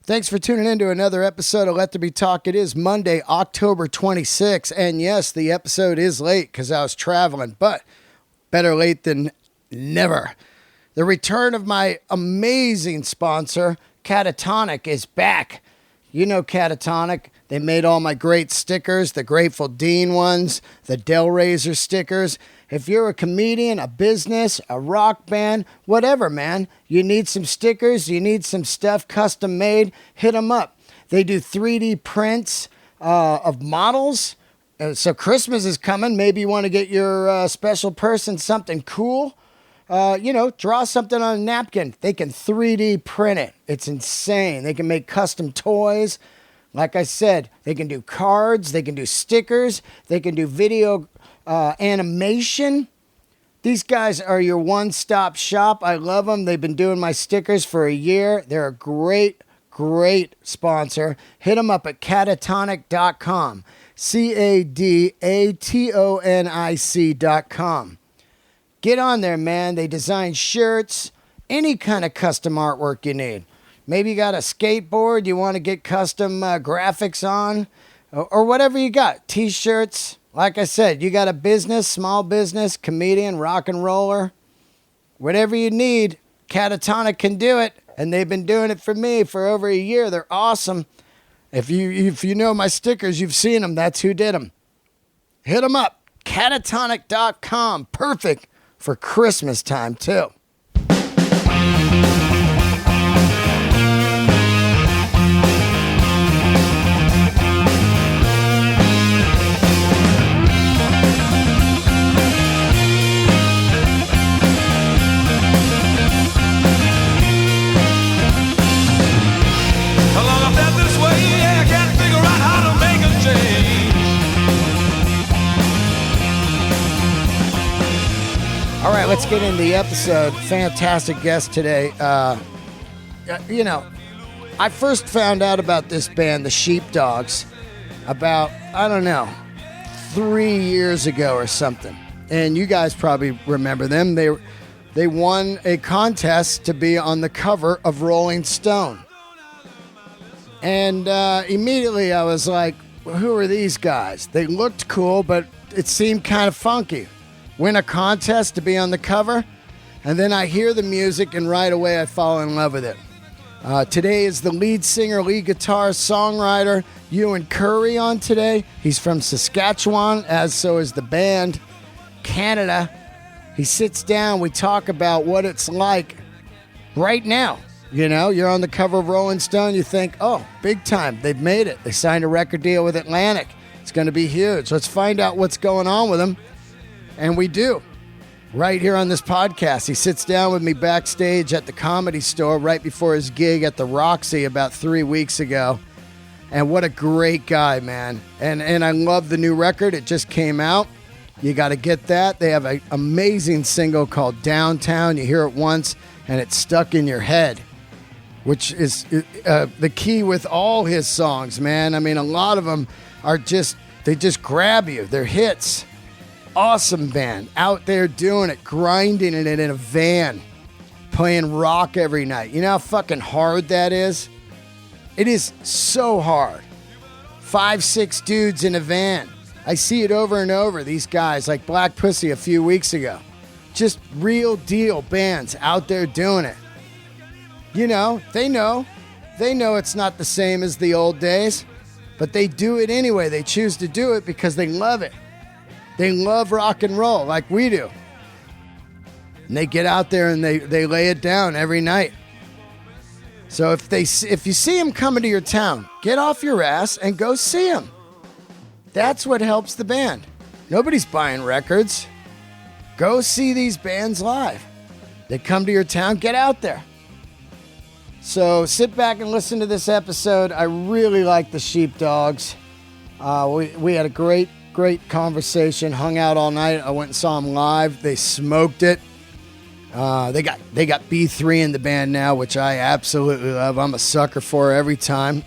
Thanks for tuning in to another episode of Let There Be Talk. It is Monday, October 26th, and yes, the episode is late because I was traveling, but better late than never. The return of my amazing sponsor, Catatonic, is back. You know Catatonic. They made all my great stickers, the Grateful Dean ones, the Del Razor stickers. If you're a comedian, a business, a rock band, whatever, man, you need some stickers, you need some stuff custom made, hit them up. They do 3D prints of models. So Christmas is coming. Maybe you want to get your special person something cool. Draw something on a napkin. They can 3D print it. It's insane. They can make custom toys. Like I said, they can do cards. They can do stickers. They can do video animation. These guys are your one-stop shop. I love them. They've been doing my stickers for a year. They're a great sponsor. Hit them up at catatonic.com. catatonic.com. Get on there, man. They design shirts, any kind of custom artwork you need. Maybe you got a skateboard you want to get custom graphics on, or whatever you got. T-shirts. Like I said, you got a business, small business, comedian, rock and roller. Whatever you need, Catatonic can do it. And they've been doing it for me for over a year. They're awesome. If you know my stickers, you've seen them. That's who did them. Hit them up. Catatonic.com. Perfect for Christmas time, too. All right, let's get into the episode. Fantastic guest today. I first found out about this band, the Sheepdogs, about, 3 years ago or something. And you guys probably remember them. They won a contest to be on the cover of Rolling Stone. And immediately I was like, who are these guys? They looked cool, but it seemed kind of funky. Win a contest to be on the cover, and then I hear the music, and right away I fall in love with it. Today is the lead singer, lead guitar, songwriter, Ewan Currie on today. He's from Saskatchewan, as so is the band, Canada. He sits down, we talk about what it's like right now. You know, you're on the cover of Rolling Stone, you think, oh, big time, they've made it. They signed a record deal with Atlantic. It's going to be huge. Let's find out what's going on with them. And we do, right here on this podcast. He sits down with me backstage at the Comedy Store right before his gig at the Roxy about 3 weeks ago. And what a great guy, man. And I love the new record. It just came out. You got to get that. They have an amazing single called Downtown. You hear it once, and it's stuck in your head, which is the key with all his songs, man. I mean, a lot of them are they just grab you. They're hits. Awesome band, out there doing it, grinding it in a van, playing rock every night. You know how fucking hard that is? It is so hard. 5-6 dudes in a van. I see it over and over, these guys, like Black Pussy a few weeks ago. Just real deal bands out there doing it. You know, they know it's not the same as the old days, but they do it anyway. They choose to do it because they love it. They love rock and roll like we do. And they get out there and they lay it down every night. So if you see them coming to your town, get off your ass and go see them. That's what helps the band. Nobody's buying records. Go see these bands live. They come to your town, get out there. So sit back and listen to this episode. I really like the Sheepdogs. We had a great conversation, hung out all night. I went and saw them live. They smoked it. They got B3 in the band now, which I absolutely love. I'm a sucker for every time.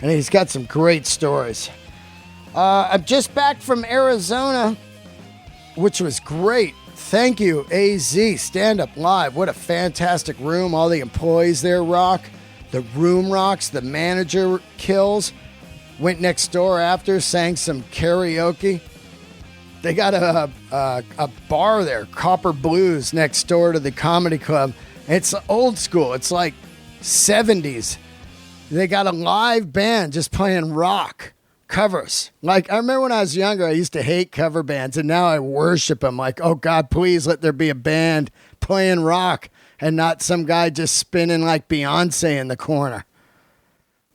And he's got some great stories. I'm just back from Arizona, which was great. Thank you, AZ Stand Up Live. What a fantastic room. All the employees there rock. The Room Rocks, the manager kills. Went next door after, sang some karaoke. They got a bar there, Copper Blues, next door to the comedy club. It's old school. It's like 70s. They got a live band just playing rock covers. Like, I remember when I was younger, I used to hate cover bands, and now I worship them. Like, oh, God, please let there be a band playing rock and not some guy just spinning like Beyonce in the corner.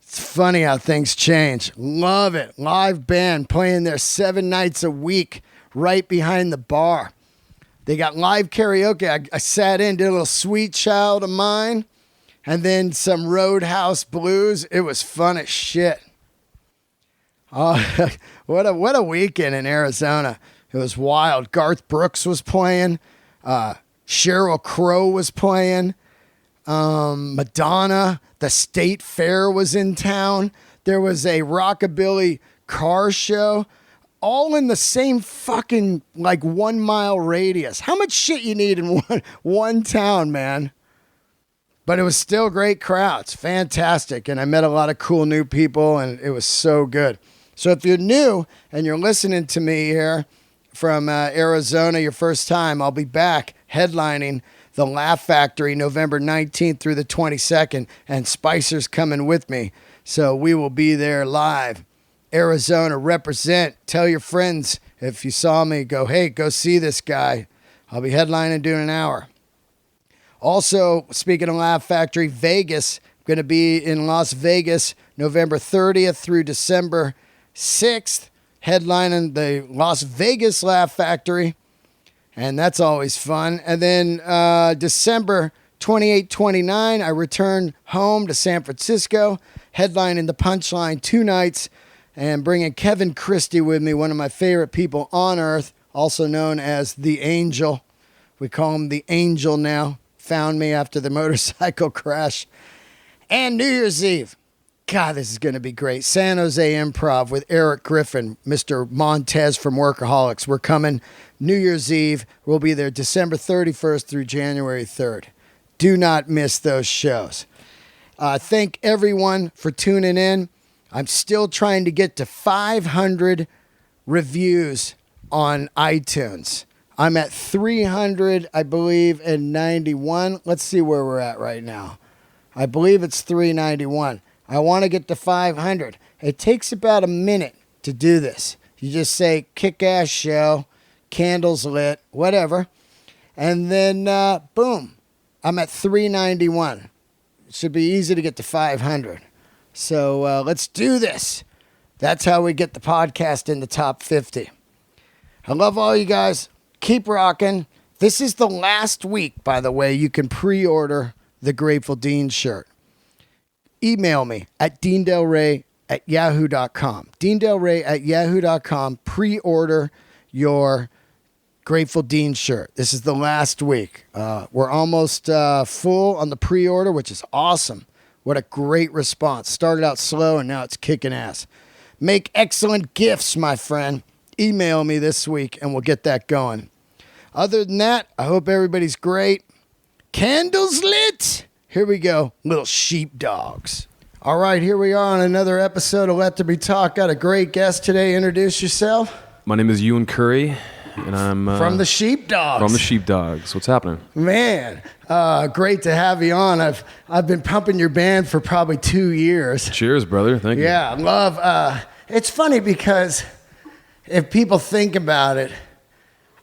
It's funny how things change. Love it. Live band playing there 7 nights a week right behind the bar. They got live karaoke. I sat in, did a little Sweet Child of Mine, and then some Roadhouse Blues. It was fun as shit. Oh, what a weekend in Arizona. It was wild. Garth Brooks was playing. Sheryl Crow was playing. Madonna. The State Fair was in town. There was a rockabilly car show. All in the same fucking, like, 1 mile radius. How much shit you need in one town, man? But it was still great crowds. Fantastic. And I met a lot of cool new people, and it was so good. So if you're new and you're listening to me here from Arizona, your first time, I'll be back headlining the Laugh Factory November 19th through the 22nd, and Spicer's coming with me. So we will be there live. Arizona, represent. Tell your friends if you saw me, go, hey, go see this guy. I'll be headlining doing an hour. Also, speaking of Laugh Factory, Vegas, I'm going to be in Las Vegas November 30th through December 6th, headlining the Las Vegas Laugh Factory, and that's always fun. And then December 28, 29, I return home to San Francisco, headlining the Punchline 2 nights, and bringing Kevin Christie with me, one of my favorite people on earth, also known as the Angel. We call him the Angel now. Found me after the motorcycle crash. And New Year's Eve. God, this is going to be great. San Jose Improv with Eric Griffin, Mr. Montez from Workaholics. We're coming New Year's Eve. We'll be there December 31st through January 3rd. Do not miss those shows. Thank everyone for tuning in. I'm still trying to get to 500 reviews on iTunes. I'm at 300, I believe, and 91. Let's see where we're at right now. I believe it's 391. I want to get to 500. It takes about a minute to do this. You just say, kick-ass show, candles lit, whatever. And then, boom, I'm at 391. It should be easy to get to 500. So let's do this. That's how we get the podcast in the top 50. I love all you guys. Keep rocking. This is the last week, by the way, you can pre-order the Grateful Dean shirt. Email me at deandelray@yahoo.com. deandelray@yahoo.com. Pre-order your Grateful Dean shirt. This is the last week. We're almost full on the pre-order, which is awesome. What a great response. Started out slow, and now it's kicking ass. Make excellent gifts, my friend. Email me this week, and we'll get that going. Other than that, I hope everybody's great. Candles lit. Here we go. Little Sheepdogs. All right, here we are on another episode of Let There Be Talk. Got a great guest today. Introduce yourself. My name is Ewan Currie, and I'm... from the Sheepdogs. From the Sheepdogs. What's happening? Man, great to have you on. I've been pumping your band for probably 2 years. Cheers, brother. Thank you. Yeah, love... it's funny because if people think about it,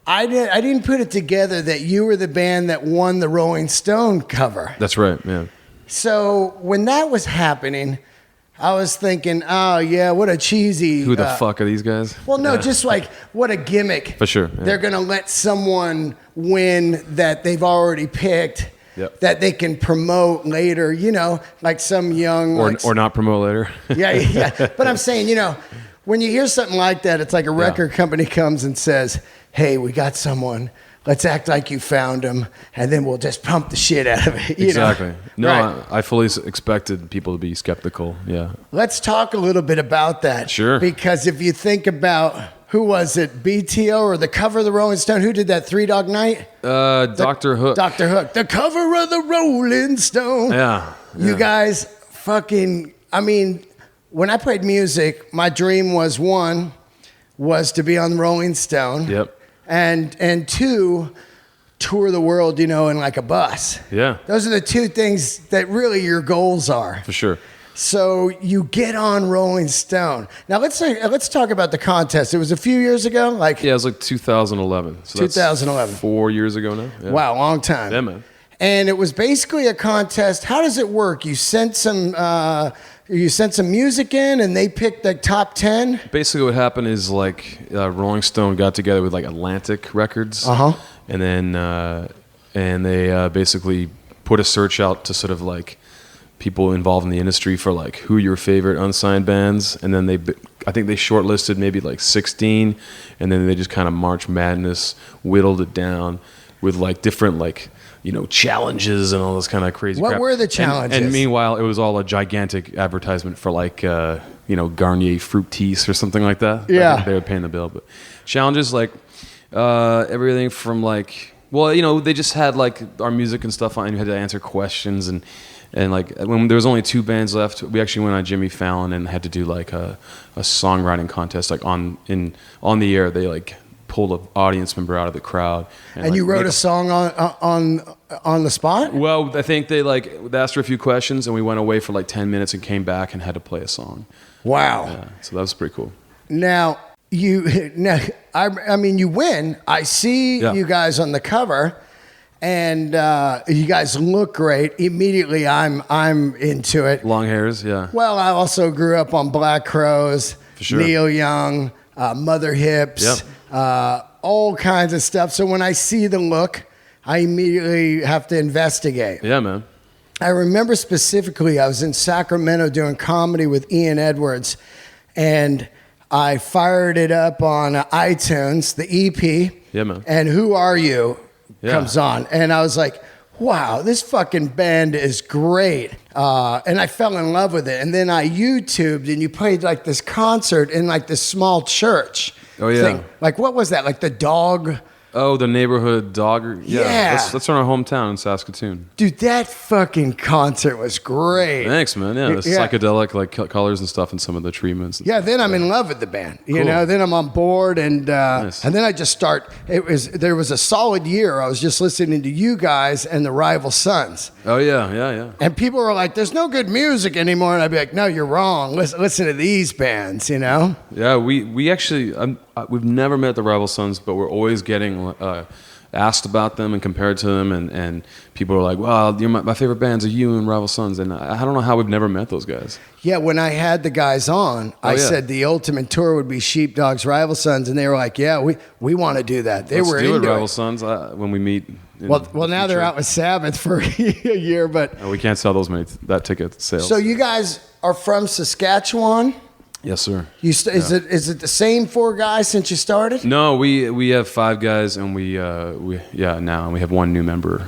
I didn't put it together that you were the band that won the Rolling Stone cover. That's right, yeah. So when that was happening, I was thinking, oh, yeah, what a cheesy... Who the fuck are these guys? Well, no, just like, what a gimmick. For sure. Yeah. They're going to let someone win that they've already picked, that they can promote later, you know, like some young... Or not promote later. Yeah. But I'm saying, you know, when you hear something like that, it's like a record company comes and says, hey, we got someone. Let's act like you found him, and then we'll just pump the shit out of it. Exactly. Know? No, right. I fully expected people to be skeptical, yeah. Let's talk a little bit about that. Sure. Because if you think about, who was it, BTO or the cover of the Rolling Stone? Who did that, Three Dog Night? Dr. Hook. Dr. Hook. The cover of the Rolling Stone. Yeah. You guys fucking, I mean, when I played music, my dream was to be on Rolling Stone. Yep. And two, tour the world, in like a bus. Yeah. Those are the two things that really your goals are. For sure. So you get on Rolling Stone. Now let's talk about the contest. It was a few years ago, Yeah, it was like 2011. So 2011. 4 years ago now. Yeah. Wow, long time. Yeah, man. And it was basically a contest. How does it work? You sent some music in, and they picked the top 10. Basically, what happened is like Rolling Stone got together with like Atlantic Records, and then and they basically put a search out to sort of like people involved in the industry for like who your favorite unsigned bands, and then I think they shortlisted maybe like 16, and then they just kind of March Madness whittled it down with like different like challenges and all this kind of crazy What crap. were the challenges? And meanwhile, it was all a gigantic advertisement for like Garnier Fructis or something like that. Yeah, I think they were paying the bill. But challenges like everything from like they just had like our music and stuff on, and you had to answer questions and like when there was only 2 bands left, we actually went on Jimmy Fallon and had to do like a songwriting contest. Like on the air, they like pulled an audience member out of the crowd. And like, you wrote a song on the spot? Well, I think they asked her a few questions, and we went away for like 10 minutes and came back and had to play a song. Wow. Yeah, so that was pretty cool. Now you win. I see you guys on the cover. And you guys look great. Immediately, I'm into it. Long hairs, yeah. Well, I also grew up on Black Crowes, For sure. Neil Young, Mother Hips, all kinds of stuff. So when I see the look, I immediately have to investigate. Yeah, man. I remember specifically, I was in Sacramento doing comedy with Ian Edwards, and I fired it up on iTunes, the EP. Yeah, man. And Who Are You? Comes on, and I was like, wow, this fucking band is great. And I fell in love with it. And then I YouTubed, and you played like this concert in like this small church thing. Like, what was that? Like the dog? Oh, the neighborhood dog. Yeah. That's from our hometown in Saskatoon. Dude, that fucking concert was great. Thanks, man. Yeah, the psychedelic like colors and stuff and some of the treatments. Yeah, then I'm in love with the band. You know, then I'm on board, and Nice. and then I just start. There was a solid year. I was just listening to you guys and the Rival Sons. Oh yeah. And people were like, "There's no good music anymore," and I'd be like, "No, you're wrong. Listen to these bands." Yeah, we actually we've never met the Rival Sons, but we're always getting asked about them and compared to them, and people are like, "Well, my favorite bands are you and Rival Sons," and I don't know how we've never met those guys. Yeah, when I had the guys on, I said the ultimate tour would be Sheepdogs, Rival Sons, and they were like, "Yeah, we want to do that." They were do into Rival Sons when we meet. Well, now they're out with Sabbath for a year, but we can't sell that ticket sales. So you guys are from Saskatchewan? Yes, sir. Is it the same 4 guys since you started? No, we have 5 guys, and we have 1 new member.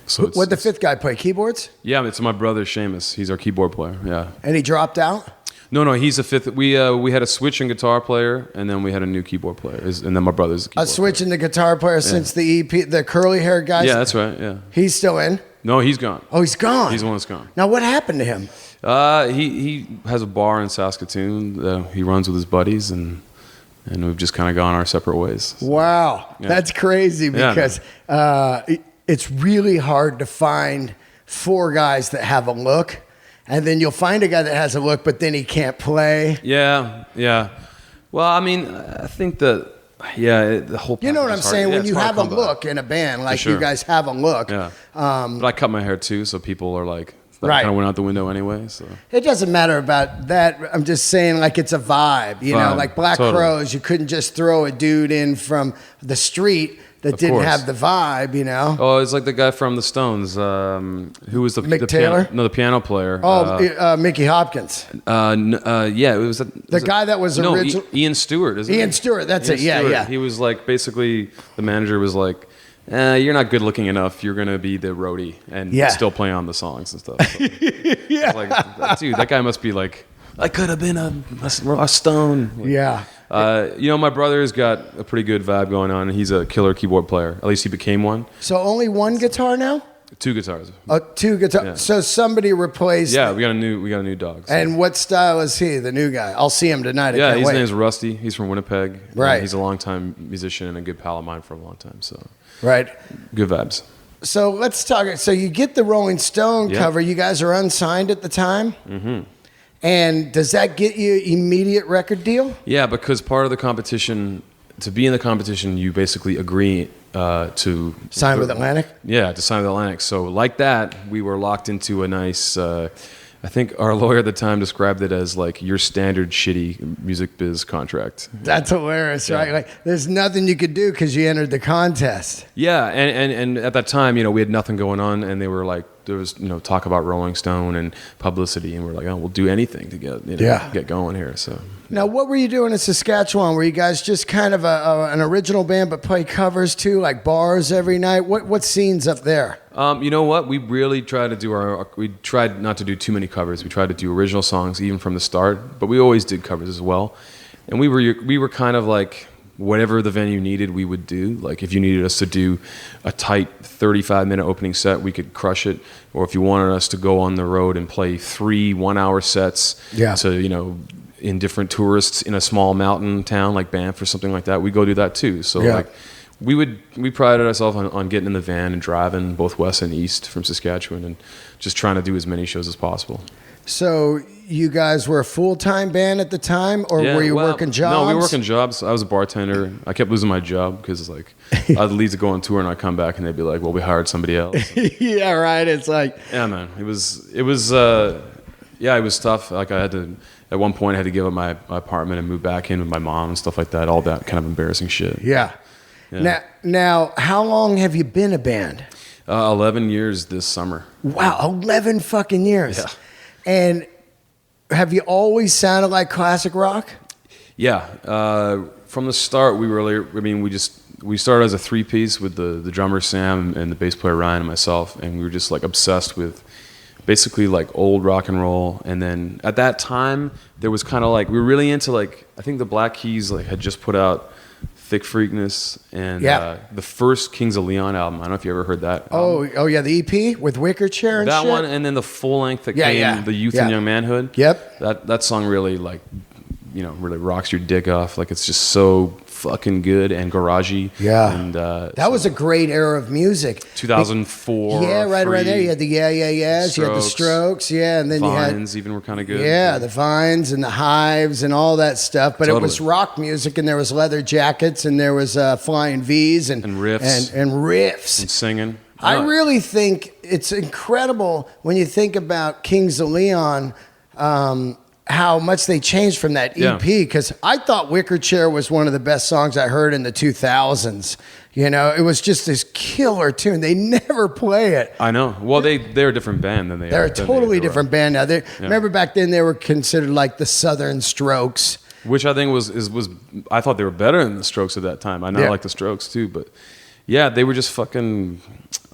So what the 5th guy play? Keyboards? Yeah, it's my brother Seamus. He's our keyboard player. Yeah. And he dropped out? No, he's a 5th. We had a switch in guitar player, and then we had a new keyboard player, and then my brother's a keyboard switch in the guitar player since the EP, the curly hair guy. Yeah, that's right. Yeah. He's still in? No, he's gone. Oh, he's gone. He's the one that's gone. Now, what happened to him? He has a bar in Saskatoon that he runs with his buddies, and we've just kind of gone our separate ways. Wow, that's crazy because it's really hard to find 4 guys that have a look, and then you'll find a guy that has a look, but then he can't play. Yeah. Well, I mean, I think that the whole. You know what I'm saying? When you have a look in a band, like you guys have a look. Yeah. But I cut my hair too, so people are like. That right. kind of went out the window anyway. So it doesn't matter about that. I'm just saying, like, it's a vibe. You know, like Black Crowes, you couldn't just throw a dude in from the street that didn't have the vibe. Oh, it's like the guy from the Stones. Who was the Mick Taylor? The piano player. Oh, Mickey Hopkins. Yeah, it was the guy that was original. Ian Stewart. Isn't Ian it? Stewart. That's Ian it. Yeah, Stewart. yeah. He was like basically the manager was like. You're not good looking enough. You're gonna be the roadie and still play on the songs and stuff. So like, dude, that guy must be like, I could have been a Stone. Like, my brother's got a pretty good vibe going on, and he's a killer keyboard player. At least he became one. So only one guitar now? 2 guitars. Oh, 2 guitars. Yeah. So somebody replaced. Yeah, we got a new dog. So. And what style is he? The new guy. I'll see him tonight. Yeah, his name's Rusty. He's from Winnipeg. Right. He's a longtime musician and a good pal of mine for a long time. So. Right. Good vibes. So let's talk. So you get the Rolling Stone cover. You guys are unsigned at the time. Mm-hmm. And does that get you immediate record deal? Yeah, because part of the competition, to be in the competition, you basically agree to sign with Atlantic. Yeah, to sign with Atlantic. So like that, we were locked into a nice. I think our lawyer at the time described it as like your standard shitty music biz contract. That's hilarious, right? Like, there's nothing you could do because you entered the contest. Yeah, and at that time, we had nothing going on, and they were like, there was talk about Rolling Stone and publicity, and we're like, oh, we'll do anything to get going here. So now, what were you doing in Saskatchewan? Were you guys just kind of an original band but play covers too, like bars every night? What scenes up there? You know what? We really tried to do we tried not to do too many covers. We tried to do original songs even from the start, but we always did covers as well. And we were kind of like whatever the venue needed, we would do. Like if you needed us to do a tight 35-minute opening set, we could crush it. Or if you wanted us to go on the road and play 3 one-hour sets to, in different tourists in a small mountain town like Banff or something like that, we go do that too. So like we prided ourselves on getting in the van and driving both west and east from Saskatchewan and just trying to do as many shows as possible. So you guys were a full-time band at the time, or were you working jobs? No, we were working jobs. I was a bartender. I kept losing my job because I'd leave to go on tour and I'd come back and they'd be like, well, we hired somebody else. Yeah, right. It's like... Yeah, man. It was tough. Like at one point I had to give up my apartment and move back in with my mom and stuff like that. All that kind of embarrassing shit. Yeah. Now, how long have you been a band? 11 years this summer. Wow, 11 fucking years. Yeah. And have you always sounded like classic rock? Yeah. From the start, we started as a 3-piece with the drummer Sam and the bass player Ryan and myself, and we were just like obsessed with basically like old rock and roll. And then at that time, there was kind of like, we were really into like, I think the Black Keys like had just put out Thick Freakness and the first Kings of Leon album. I don't know if you ever heard that album. Oh yeah, the EP with Wicker Chair and that shit? one, and then the full length that came, The Youth and Young Manhood. Yep. That song really really rocks your dick off. Like it's just so fucking good and garagey. Yeah. And that was a great era of music. 2004. Yeah, right there. You had the Yeahs, you had the Strokes, and then Vines even were kind of good. Yeah, the Vines and the Hives and all that stuff. But it was rock music, and there was leather jackets, and there was flying V's and riffs and riffs and singing. I really think it's incredible when you think about Kings of Leon. How much they changed from that EP, because I thought Wicker Chair was one of the best songs I heard in the 2000s. It was just this killer tune. They never play it. I know. Well, they're a different band than they are. They're a totally different band now. Remember back then they were considered like the Southern Strokes. Which I think was I thought they were better than the Strokes at that time. I now like the Strokes too, but yeah, they were just fucking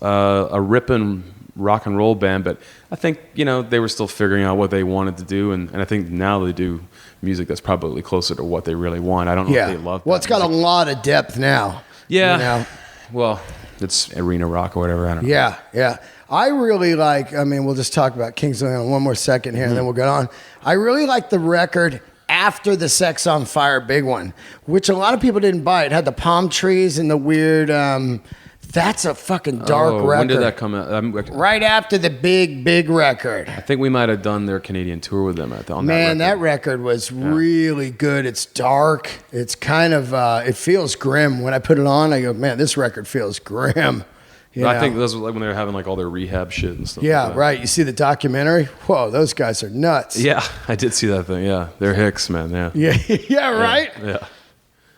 a ripping rock and roll band, but I think they were still figuring out what they wanted to do, and I think now they do music that's probably closer to what they really want. I don't know if they love. Well, it's got a lot of depth now. Yeah. Well, it's arena rock or whatever. I don't know. Yeah. I really like. I mean, we'll just talk about Kings of Leon one more second here, and then we'll get on. I really like the record after the Sex on Fire big one, which a lot of people didn't buy. It had the palm trees and the weird. That's a fucking dark record. When did that come out? Right after the big record. I think we might have done their Canadian tour with them on that record was really good. It's dark. It's kind of, it feels grim. When I put it on, I go, man, this record feels grim. I think those were like when they were having like all their rehab shit and stuff. Yeah, like that. right. You see the documentary? Whoa, those guys are nuts. Yeah, I did see that thing. Yeah, they're hicks, man. Yeah. Yeah, right? Yeah.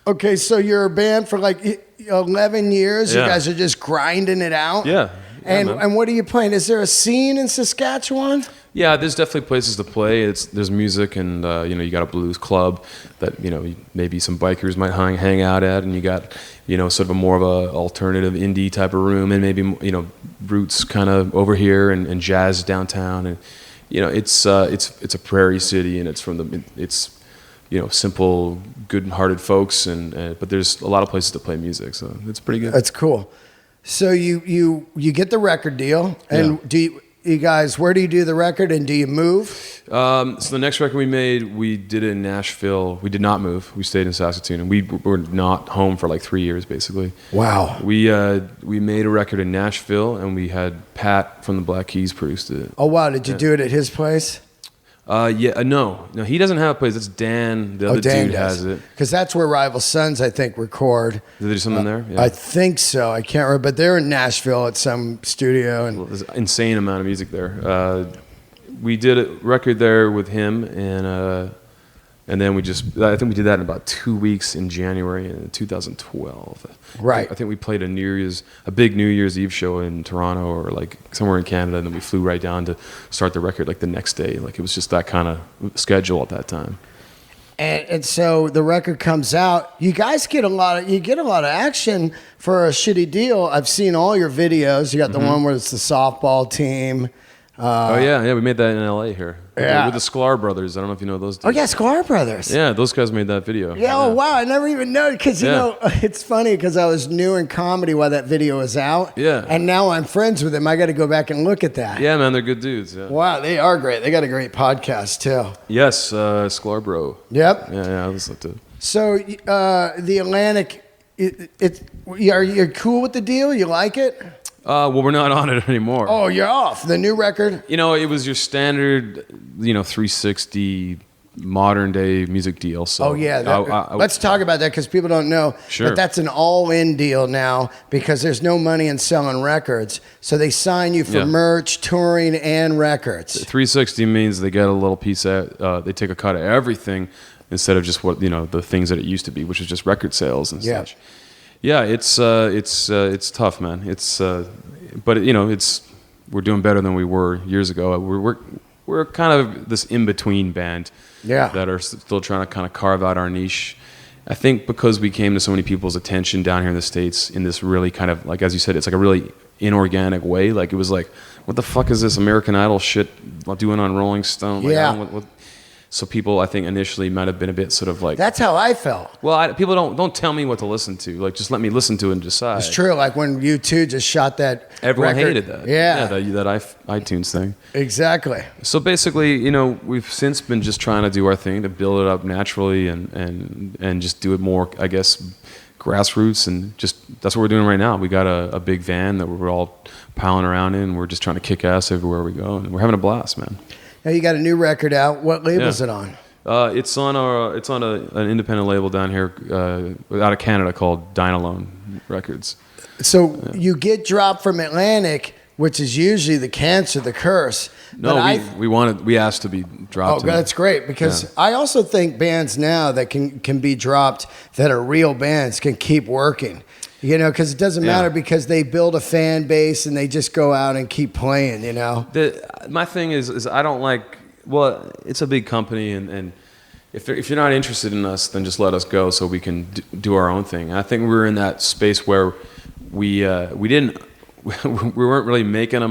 Okay, so you're a band for like 11 years. Yeah. You guys are just grinding it out. Yeah. And what are you playing? Is there a scene in Saskatchewan? Yeah, there's definitely places to play. There's music, and you got a blues club that maybe some bikers might hang out at, and you got sort of a more of a alternative indie type of room, and maybe roots kind of over here, and jazz downtown, and it's a prairie city, and it's simple, good-hearted folks, but there's a lot of places to play music, so it's pretty good. That's cool. So you get the record deal, and do you guys, where do you do the record, and do you move? So the next record we made, we did it in Nashville. We did not move. We stayed in Saskatoon, and we were not home for like 3 years, basically. Wow. We made a record in Nashville, and we had Pat from the Black Keys produced it. Oh, wow. Did you do it at his place? No, he doesn't have a place. It's Dan. The other dude has it. Because that's where Rival Sons, I think, record. Did they do something there? Yeah. I think so. I can't remember, but they're in Nashville at some studio, and there's an insane amount of music there. We did a record there with him, and then I think we did that in about 2 weeks in January in 2012. Right. I think we played a big New Year's Eve show in Toronto or like somewhere in Canada, and then we flew right down to start the record like the next day. Like it was just that kind of schedule at that time. And so the record comes out. You guys get a lot of action for a shitty deal. I've seen all your videos. You got the one where it's the softball team. We made that in LA here. Yeah. With the Sklar brothers. I don't know if you know those dudes. Oh yeah, Sklar brothers. Yeah, those guys made that video. Yeah, oh wow, I never even know, because you know, it's funny because I was new in comedy while that video was out. Yeah. And now I'm friends with them. I got to go back and look at that. Yeah, man, they're good dudes. Yeah. Wow, they are great. They got a great podcast too. Yes, Sklar Bro. Yep. Yeah, I listen to it. So the Atlantic, are you cool with the deal? You like it? Well, we're not on it anymore. Oh, you're off. The new record? You know, it was your standard, 360 modern day music deal. So let's talk about that, because people don't know. Sure. But that's an all-in deal now, because there's no money in selling records. So they sign you for merch, touring, and records. 360 means they get a little piece of, they take a cut of everything instead of just what, the things that it used to be, which is just record sales and such. Yeah, it's tough, man. But we're doing better than we were years ago. We're kind of this in between band that are still trying to kind of carve out our niche. I think because we came to so many people's attention down here in the States in this really kind of, like, as you said, it's like a really inorganic way. Like it was like, what the fuck is this American Idol shit doing on Rolling Stone? Like, so people, I think, initially might have been a bit sort of like... That's how I felt. Well, people don't tell me what to listen to. Like, just let me listen to it and decide. It's true. Like when U2 just shot that Everyone record. hated that. Yeah. That iTunes thing. Exactly. So basically, we've since been just trying to do our thing to build it up naturally and just do it more, I guess, grassroots, and just that's what we're doing right now. We got a big van that we're all piling around in. We're just trying to kick ass everywhere we go, and we're having a blast, man. Now you got a new record out. What label is it on? It's on an independent label down here out of Canada called Dynalone Records. So you get dropped from Atlantic, which is usually the cancer, the curse. No, we asked to be dropped. Oh, that's great, because I also think bands now that can be dropped, that are real bands, can keep working. Because it doesn't matter, because they build a fan base and they just go out and keep playing, My thing is I don't like, well, it's a big company, and if you're not interested in us, then just let us go so we can do our own thing. And I think we were in that space where we weren't really making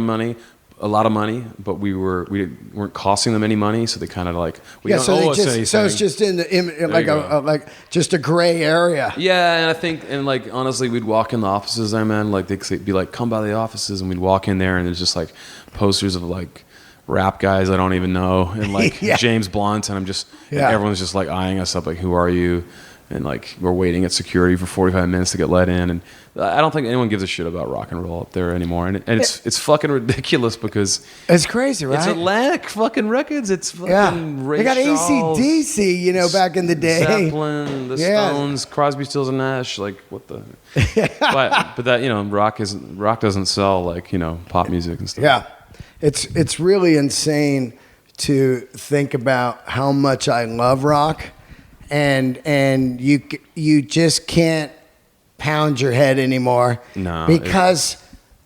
a lot of money, but we weren't costing them any money, so they kind of like don't owe us anything. So it's just like just a gray area. Yeah, and I think like honestly, we'd walk in the offices there, man. Like they'd be like, "Come by the offices," and we'd walk in there, and there's just like posters of like rap guys I don't even know, and like James Blunt, and and everyone's just like eyeing us up, like, "Who are you?" And like we're waiting at security for 45 minutes to get let in, and I don't think anyone gives a shit about rock and roll up there anymore. And it's fucking ridiculous, because it's crazy, right? It's Atlantic fucking Records. It's fucking Ray They got Charles, AC/DC, back in the day. Zeppelin, the Stones, Crosby, Stills and Nash. Like what the? but that rock doesn't sell like pop music and stuff. Yeah, it's really insane to think about how much I love rock. And you just can't pound your head anymore, because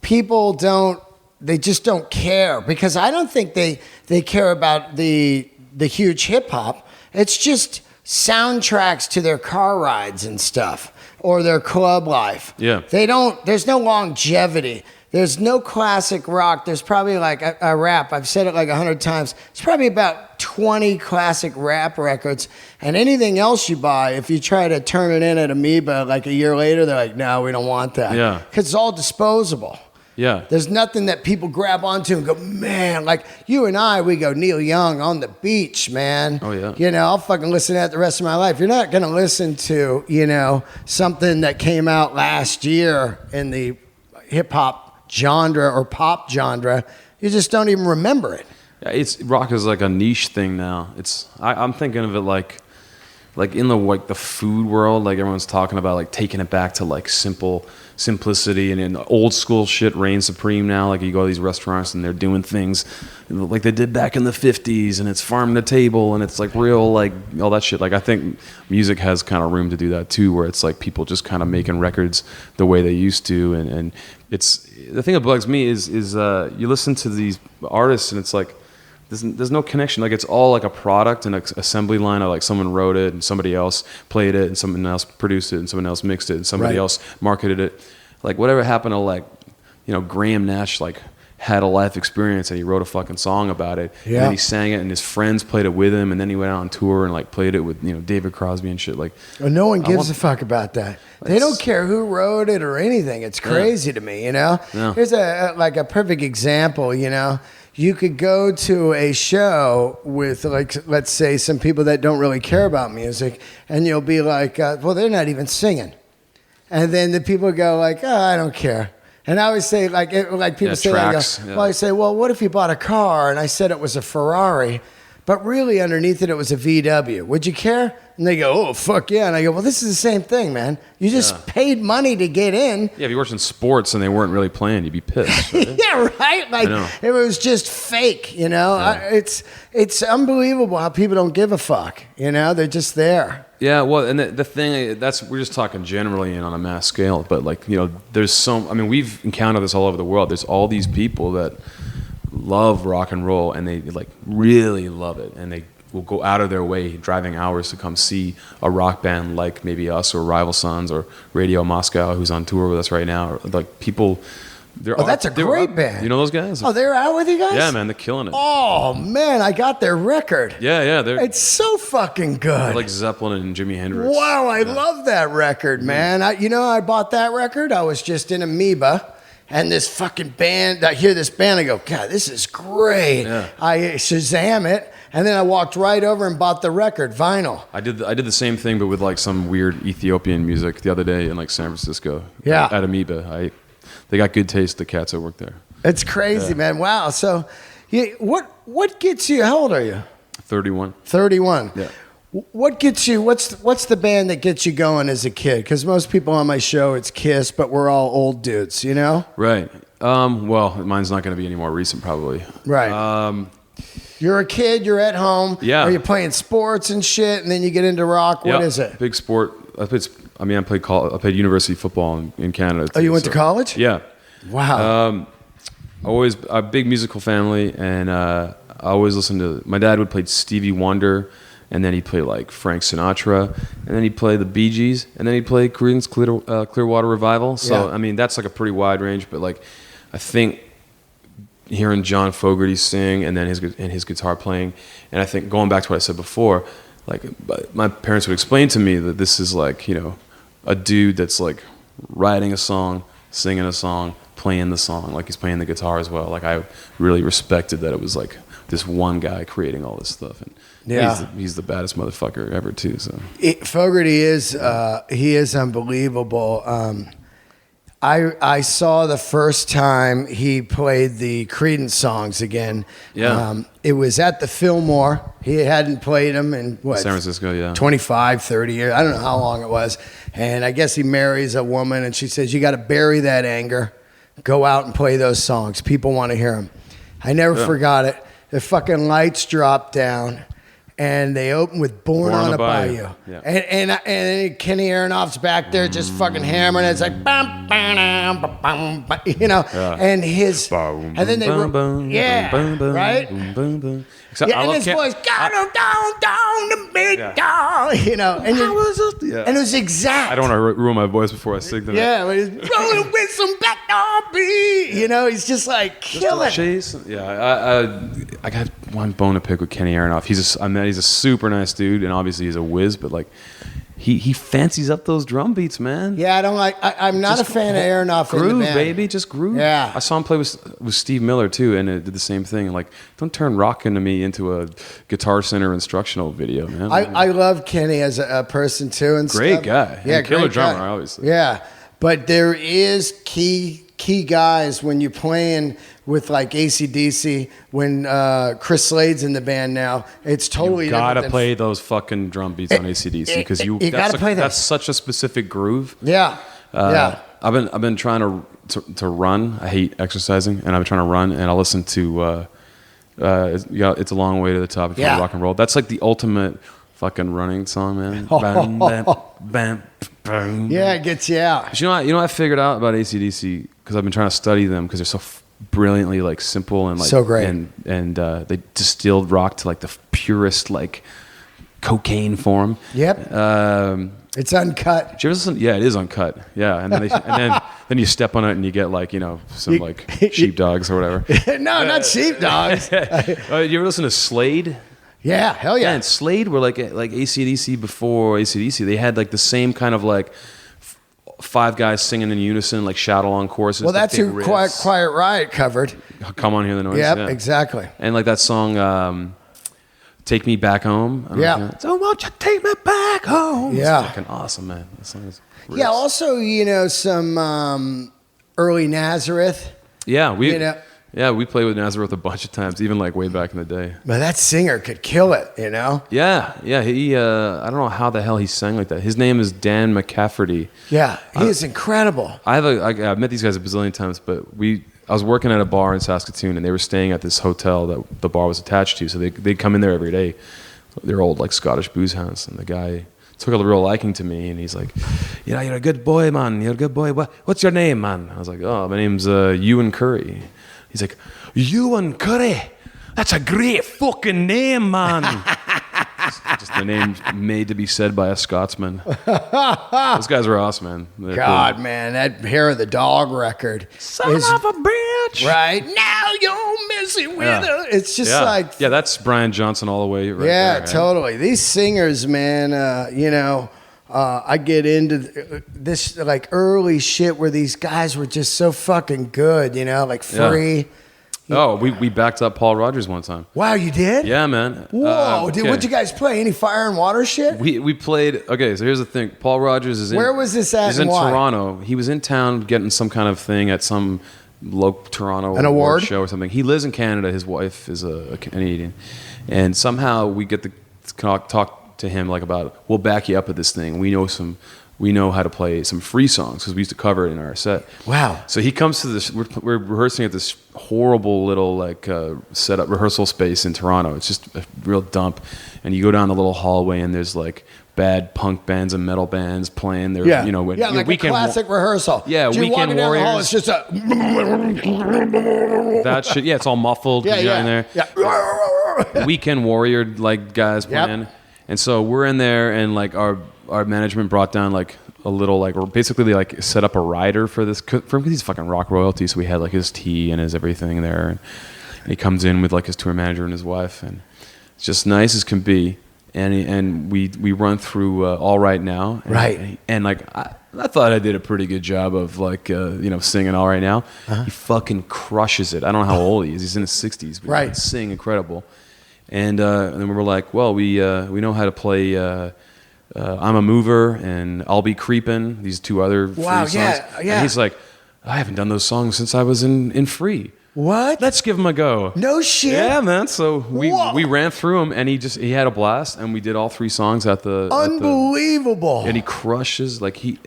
people just don't care, because I don't think they care about the huge hip hop. It's just soundtracks to their car rides and stuff, or their club life. Yeah. There's no longevity. There's no classic rock. There's probably like a rap. I've said it like 100 times. It's probably about 20 classic rap records. And anything else you buy, if you try to turn it in at Amoeba like a year later, they're like, no, we don't want that. Yeah. Because it's all disposable. Yeah. There's nothing that people grab onto and go, man, like you and I, we go Neil Young on the beach, man. Oh, yeah. You know, I'll fucking listen to that the rest of my life. You're not going to listen to, you know, something that came out last year in the hip-hop genre or pop genre. You just don't even remember it. Yeah, rock is like a niche thing now. I'm thinking of it like in the food world, like everyone's talking about like taking it back to like simplicity, and in old school shit reigns supreme now. Like you go to these restaurants and they're doing things like they did back in the 50s, and it's farm to table, and it's like real, like all that shit. Like I think music has kind of room to do that too, where it's like people just kind of making records the way they used to, and it's the thing that bugs me is you listen to these artists and it's like there's no connection. Like it's all like a product and an assembly line of like someone wrote it and somebody else played it and someone else produced it and someone else mixed it and somebody else marketed it. Like whatever happened to like, you know, Graham Nash like had a life experience and he wrote a fucking song about it. Yeah. And then he sang it and his friends played it with him, and then he went out on tour and like played it with, you know, David Crosby and shit. Like, well, no one gives a fuck about that. They don't care who wrote it or anything. It's crazy to me, you know? Yeah. Here's a perfect example, you know? You could go to a show with, like, let's say some people that don't really care about music, and you'll be like, well, they're not even singing. And then the people go like, oh, I don't care. And I always say, like people say, tracks, well, I say, well, what if you bought a car? And I said it was a Ferrari, but really underneath it was a VW. Would you care? And they go, oh, fuck yeah. And I go, well, this is the same thing, man. You just paid money to get in. Yeah, if you worked in sports and they weren't really playing, you'd be pissed. Right? Yeah, right? Like, it was just fake, you know? Yeah. It's unbelievable how people don't give a fuck, you know? They're just there. Yeah, well, and the thing, we're just talking generally and on a mass scale, but like, you know, we've encountered this all over the world. There's all these people that love rock and roll and they like really love it, and they will go out of their way driving hours to come see a rock band like maybe us or Rival Sons or Radio Moscow, who's on tour with us right now, or like people. That's a great band. You know those guys? Oh, they're out with you guys? Yeah, man, they're killing it. Oh, man, I got their record. Yeah. It's so fucking good. Like Zeppelin and Jimi Hendrix. Wow, I love that record, man. I bought that record. I was just in Amoeba, and this fucking band, I hear this band, I go, God, this is great. Yeah. I Shazam it, and then I walked right over and bought the record, vinyl. I did the same thing, but with like some weird Ethiopian music the other day in like San Francisco. Yeah. At Amoeba. They got good taste, the cats that work there. It's crazy, man. Wow. So, what gets you? How old are you? 31. 31. Yeah. What gets you? What's the band that gets you going as a kid? Because most people on my show, it's Kiss, but we're all old dudes, you know? Right. Well, mine's not going to be any more recent, probably. Right. You're a kid. You're at home. Yeah. Are you playing sports and shit, and then you get into rock? What is it? Big sport. I played university football in Canada. Oh, you went to college? Yeah. Wow. Always a big musical family, and I always listened to. My dad would play Stevie Wonder, and then he'd play like Frank Sinatra, and then he'd play the Bee Gees, and then he'd play Creedence Clearwater Revival. So that's like a pretty wide range. But like, I think hearing John Fogerty sing, and then his guitar playing, and I think going back to what I said before, like my parents would explain to me that this is like, you know, a dude that's like writing a song, singing a song, playing the song, like he's playing the guitar as well. Like I really respected that it was like this one guy creating all this stuff, and he's the baddest motherfucker ever too. So Fogerty is he is unbelievable. I saw the first time he played the Creedence songs again. Yeah. It was at the Fillmore. He hadn't played them in, San Francisco, 25, 30 years. I don't know how long it was. And I guess he marries a woman, and she says, you got to bury that anger. Go out and play those songs. People want to hear them. I never forgot it. The fucking lights dropped down, and they opened with Born on a Bayou. Yeah. And Kenny Aronoff's back there just fucking hammering it. It's like, bum, bam, bum, bum, bum, you know, and his, and then they, right? Except and his voice, down, on the big doll, you know, and and it was exact. I don't want to ruin my voice before I sing to that. Yeah, but he's rolling with some backdoor beat. You know, he's just like killing. Chase. Yeah, I got one bone to pick with Kenny Aronoff. He's a super nice dude, and obviously he's a whiz, but like. He fancies up those drum beats, man. Yeah, I don't like. I'm not a fan of Aronoff. Groove, in the band. baby, just groove. Yeah, I saw him play with Steve Miller too, and it did the same thing. Like, don't turn rock into me into a Guitar Center instructional video, man. I love Kenny as a person too, and great stuff. guy. Yeah, killer great drummer, guy. obviously. Yeah, but there is key guys when you're playing with like AC/DC. When Chris Slade's in the band now, it's totally you gotta different play those fucking drum beats on AC/DC because you gotta play that. That's such a specific groove. Yeah, yeah. I've been trying to run. I hate exercising, and I've been trying to run, and I listen to it's a long way to the top if you want to rock and roll. That's like the ultimate fucking running song, man. Bam, bam, bam, bam. Yeah, it gets you out. But you know what I figured out about AC/DC because I've been trying to study them because they're so brilliantly like simple and like so great, and they distilled rock to like the purest like cocaine form. Yep. It's uncut. Did you ever listen? Yeah, it is uncut. Yeah, and then you step on it and you get like some like sheepdogs or whatever. No, not sheepdogs. You ever listen to Slade? Yeah, hell yeah. Yeah, and Slade were like AC/DC before AC/DC. They had like the same kind of like five guys singing in unison, like shout-along choruses. Well, that's who Quiet Riot covered. Come on, hear the noise. Yep, yeah, exactly. And like that song, "Take Me Back Home." So won't you take me back home? Yeah, it's fucking awesome, man. That song is yeah. Also, some early Nazareth. Yeah, we played with Nazareth a bunch of times, even like way back in the day. But that singer could kill it, you know? Yeah. He, I don't know how the hell he sang like that. His name is Dan McCafferty. Yeah, he is incredible. I've met these guys a bazillion times, but I was working at a bar in Saskatoon, and they were staying at this hotel that the bar was attached to, so they'd come in there every day. They're old, like, Scottish booze hounds, and the guy took a real liking to me, and he's like, you're a good boy, man. You're a good boy. What's your name, man? I was like, oh, my name's Ewan Currie. He's like, Ewan Currie? That's a great fucking name, man. just the name made to be said by a Scotsman. Those guys are awesome, man. They're God, cool. man, that Hair of the Dog record. Son of a bitch. Right? Now you're messing with her. It's just like... Yeah, that's Brian Johnson all the way right yeah, there. Yeah, totally. These singers, man, I get into this like early shit where these guys were just so fucking good, like Free. Yeah. Oh, we backed up Paul Rogers one time. Wow, you did? Yeah, man. Whoa, what'd you guys play? Any Fire and Water shit? We played, okay, so here's the thing. Paul Rogers is in... Where was this at? He's in Toronto. He was in town getting some kind of thing at some local Toronto award show or something. He lives in Canada. His wife is a Canadian. And somehow we get to talk to him like about, we'll back you up at this thing. We know how to play some Free songs because we used to cover it in our set. Wow. So he comes to this, we're rehearsing at this horrible little like set up rehearsal space in Toronto. It's just a real dump. And you go down the little hallway and there's like bad punk bands and metal bands playing their, like a classic rehearsal. Yeah, Weekend Warriors. Hall, it's just a... that shit, yeah, it's all muffled. In there. Yeah. Weekend Warrior like guys playing. Yep. And so we're in there and like our management brought down like a little like basically like set up a rider for these fucking rock royalties. So we had like his tea and his everything there, and he comes in with like his tour manager and his wife, and it's just nice as can be. And we run through All Right Now, and like I thought I did a pretty good job of like singing All Right Now. He fucking crushes it. I don't know how old he is. He's in his 60s, but he can sing incredible. And then we were like, well, we know how to play I'm a Mover and I'll Be Creepin', these two other Free songs. Yeah. And he's like, I haven't done those songs since I was in Free. What? Let's give him a go. No shit. Yeah, man. So we ran through them, and he had a blast, and we did all three songs at the unbelievable. And he crushes we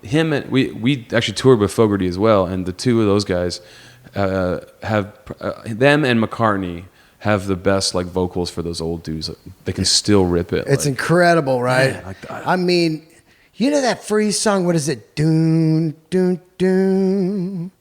actually toured with Fogerty as well, and the two of those guys have them and McCartney have the best like vocals for those old dudes. They can still rip it. It's incredible, right? Yeah, like that. I mean, you know that Free song? What is it? Doon, doon, doon.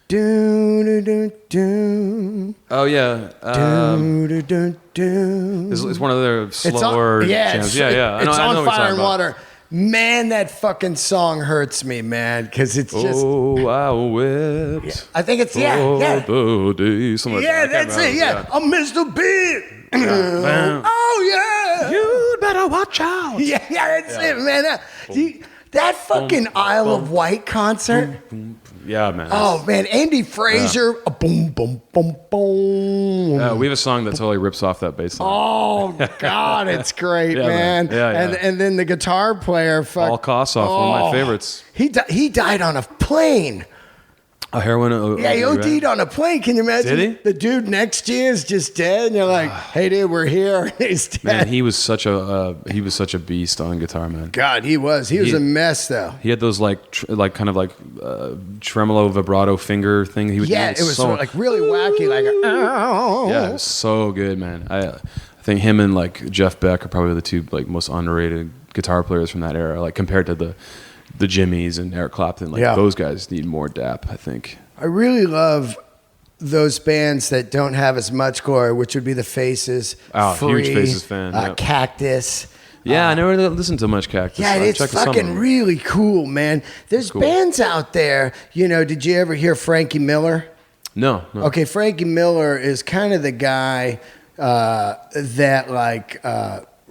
Do, do, do, do. Oh yeah. Do, do, do, do. It's one of their slower jams. Yeah. It's I know on what you're Fire talking and about. Water. Man, that fucking song hurts me, man, because it's just. Oh, I wept. Yeah, I think it's The day. Something like that. That's it. Yeah, I'm Mr. Big. Oh yeah. You'd better watch out. Yeah, that's it, man. That fucking Isle of Wight concert. Yeah, man. Oh man, Andy Fraser. Boom, boom, boom, boom. We have a song that totally rips off that bass line. Oh God, it's great, Yeah, man. man. Yeah. And then the guitar player, Paul Kossoff, one of my favorites. He died on a plane. A heroin. Yeah, he OD'd on a plane. Can you imagine? Did he? The dude next to you is just dead, and you're like, "Hey, dude, we're here." He's dead. Man, he was such a beast on guitar, man. God, he was a mess, though. He had those tremolo vibrato finger thing. He would Yeah, it was sort of like really wacky, like. Yeah, it was so good, man. I think him and like Jeff Beck are probably the two like most underrated guitar players from that era, like compared to the Jimmys and Eric Clapton. Like those guys need more dap, I think. I really love those bands that don't have as much glory, which would be the Faces. Oh, Free, huge Faces fan. Yep. Cactus. Yeah, I never listened to much Cactus. Yeah, it's fucking really cool, man. There's bands out there. You know, did you ever hear Frankie Miller? No. Okay, Frankie Miller is kind of the guy that like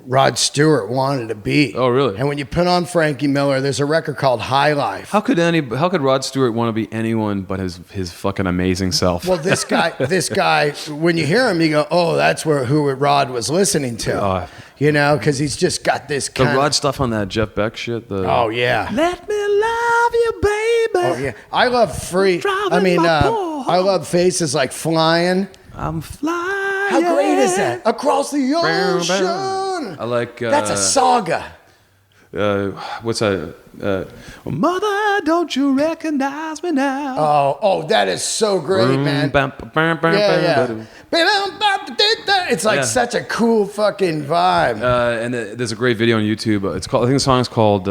Rod Stewart wanted to be. Oh, really? And when you put on Frankie Miller, there's a record called High Life. How could Rod Stewart want to be anyone but his fucking amazing self? Well, this guy, when you hear him, you go, "Oh, that's who Rod was listening to." You know, because he's just got this kind the Rod stuff on that Jeff Beck shit. Oh yeah. Let me love you, baby. Oh yeah. I love Free. I mean, I love Faces like Flying. I'm flying. How great is that? Across the ocean. I like. That's a saga. What's that? Mother, don't you recognize me now? Oh, that is so great, man. Yeah. It's like such a cool fucking vibe. And there's a great video on YouTube. I think the song's called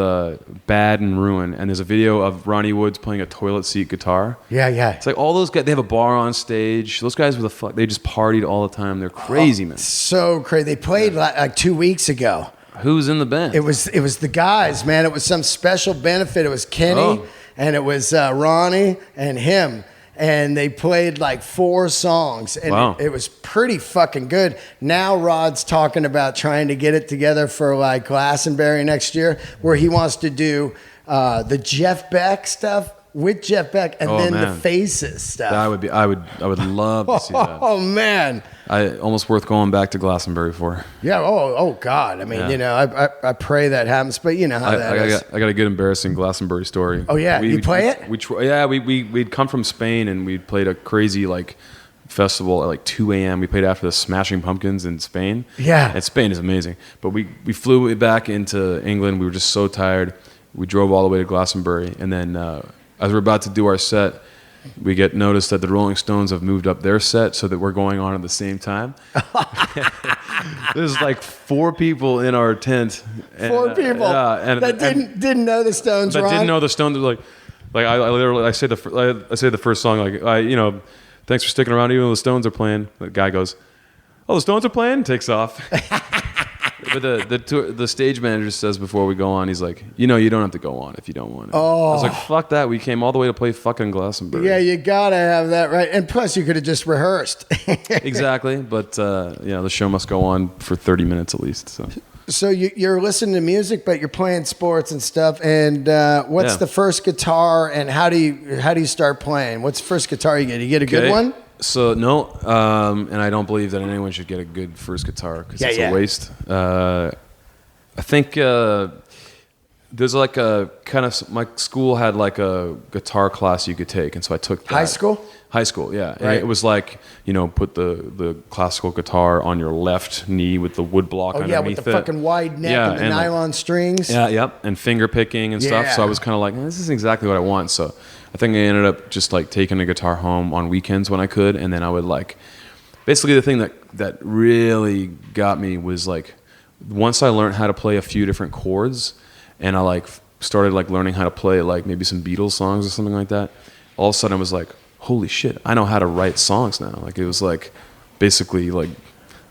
"Bad and Ruin," and there's a video of Ronnie Woods playing a toilet seat guitar. Yeah. It's like all those guys. They have a bar on stage. Those guys they just partied all the time. They're crazy, man. So crazy. They played like 2 weeks ago. Who's in the band? It was the guys, man. It was some special benefit. It was Kenny and it was Ronnie and him. And they played like 4 songs. And it was pretty fucking good. Now Rod's talking about trying to get it together for like Glastonbury next year, where he wants to do the Jeff Beck stuff with Jeff Beck and the Faces stuff. I would love to see that. Oh man. Almost worth going back to Glastonbury for. Yeah. Oh God. I mean, you know, I pray that happens, but you know how that is. I got a good embarrassing Glastonbury story. Oh yeah, you play it? We'd come from Spain and we played a crazy like festival at like 2 a.m. We played after the Smashing Pumpkins in Spain. Yeah. And Spain is amazing. But we flew back into England. We were just so tired. We drove all the way to Glastonbury, and then as we're about to do our set, we get noticed that the Rolling Stones have moved up their set so that we're going on at the same time. There's like 4 people in our tent. 4 people that didn't know the Stones. That didn't know the Stones. I say the first song like thanks for sticking around even though the Stones are playing. The guy goes, "Oh, the Stones are playing?" Takes off. But the stage manager says before we go on, he's like, you don't have to go on if you don't want to. I was like, fuck that. We came all the way to play fucking Glastonbury. Yeah, you gotta have that right. And plus, you could have just rehearsed. Exactly, but the show must go on for 30 minutes at least. So you're listening to music, but you're playing sports and stuff. And what's the first guitar? And how do you start playing? What's the first guitar you get? You get a good one? So no, and I don't believe that anyone should get a good first guitar because it's a waste. I think there's like a kind of, my school had like a guitar class you could take, and so I took that. High school, yeah. Right. And it was like, put the classical guitar on your left knee with the wood block underneath it. With the fucking wide neck and the nylon strings. Yeah, yep, and finger picking and stuff. So I was kind of like, this is exactly what I want. So I think I ended up just like taking a guitar home on weekends when I could, and then I would like, basically the thing that really got me was like, once I learned how to play a few different chords, and I like started like learning how to play like maybe some Beatles songs or something like that, all of a sudden I was like, holy shit, I know how to write songs now. Like it was like basically like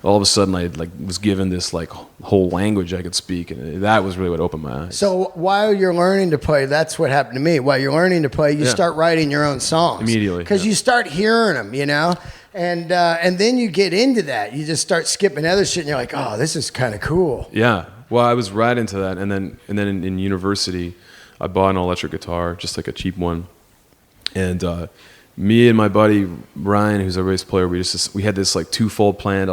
all of a sudden I like was given this like whole language I could speak, and that was really what opened my eyes. So while you're learning to play, that's what happened to me. While you're learning to play, you start writing your own songs immediately because you start hearing them, you know, and then you get into that. You just start skipping other shit, and you're like, oh, this is kind of cool. Yeah. Well, I was right into that, and then in university, I bought an electric guitar, just like a cheap one, and me and my buddy Ryan, who's a bass player, we had this like twofold plan: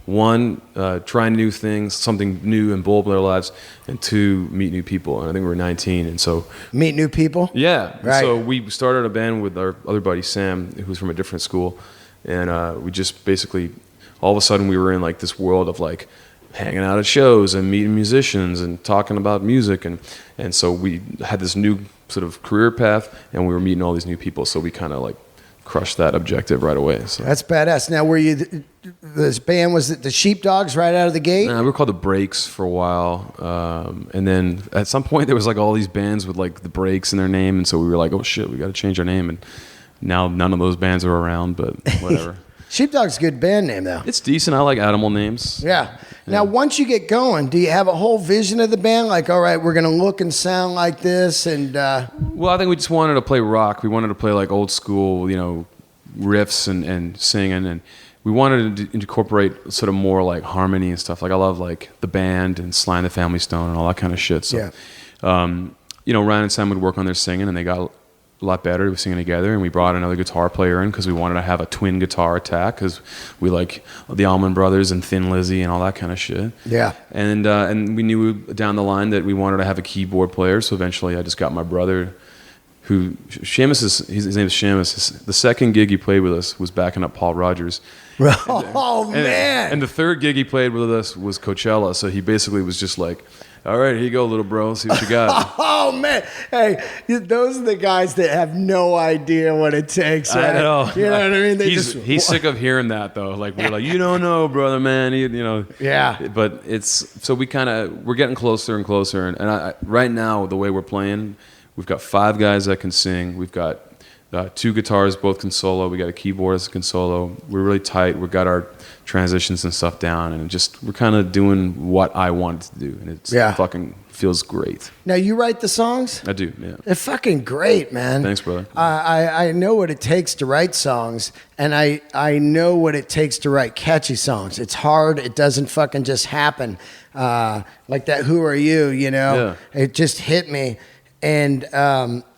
one, try new things, something new and bold in our lives, and two, meet new people. And I think we were 19, and so meet new people. Yeah, right. So we started a band with our other buddy Sam, who's from a different school, and we just basically all of a sudden we were in like this world of like hanging out at shows and meeting musicians and talking about music, and so we had this new sort of career path, and we were meeting all these new people, so we kind of like crushed that objective right away. So. That's badass. Now, were you this band, was it the Sheepdogs right out of the gate? We were called the Breaks for a while, and then at some point there was like all these bands with like the Breaks in their name, and so we were like, oh shit, we got to change our name, and now none of those bands are around, but whatever. Sheepdog's a good band name, though. It's decent. I like animal names. Yeah. Now, once you get going, do you have a whole vision of the band? Like, all right, we're going to look and sound like this, and... Well, I think we just wanted to play rock. We wanted to play like old school, you know, riffs and singing, and we wanted to incorporate sort of more like harmony and stuff. Like I love like the band and Sly and the Family Stone and all that kind of shit. So, you know, Ryan and Sam would work on their singing, and they got a lot better. We were singing together, and we brought another guitar player in because we wanted to have a twin guitar attack because we like the Allman Brothers and Thin Lizzy and all that kind of shit. Yeah. And we knew down the line that we wanted to have a keyboard player, so eventually I just got my brother, who Seamus is, his name is Seamus. The second gig he played with us was backing up Paul Rodgers. Man! And the third gig he played with us was Coachella, so he basically was just like, all right, here you go, little bro. See what you got. Oh, man. Hey, those are the guys that have no idea what it takes. Right? I know. You know what I mean? He's sick of hearing that, though. Like, we're like, you don't know, brother, man. You know. Yeah. But so we're getting closer and closer. And right now, the way we're playing, we've got 5 guys that can sing. We've got 2 guitars, both can solo. We got a keyboardist that can solo. We're really tight. We've got our transitions and stuff down, and we're kind of doing what I wanted to do, and it fucking feels great. Now, you write the songs? I do, yeah. They're fucking great, man. Thanks, brother. I know what it takes to write songs, and I know what it takes to write catchy songs. It's hard. It doesn't fucking just happen. Like that Who Are You, you know? Yeah. It just hit me. And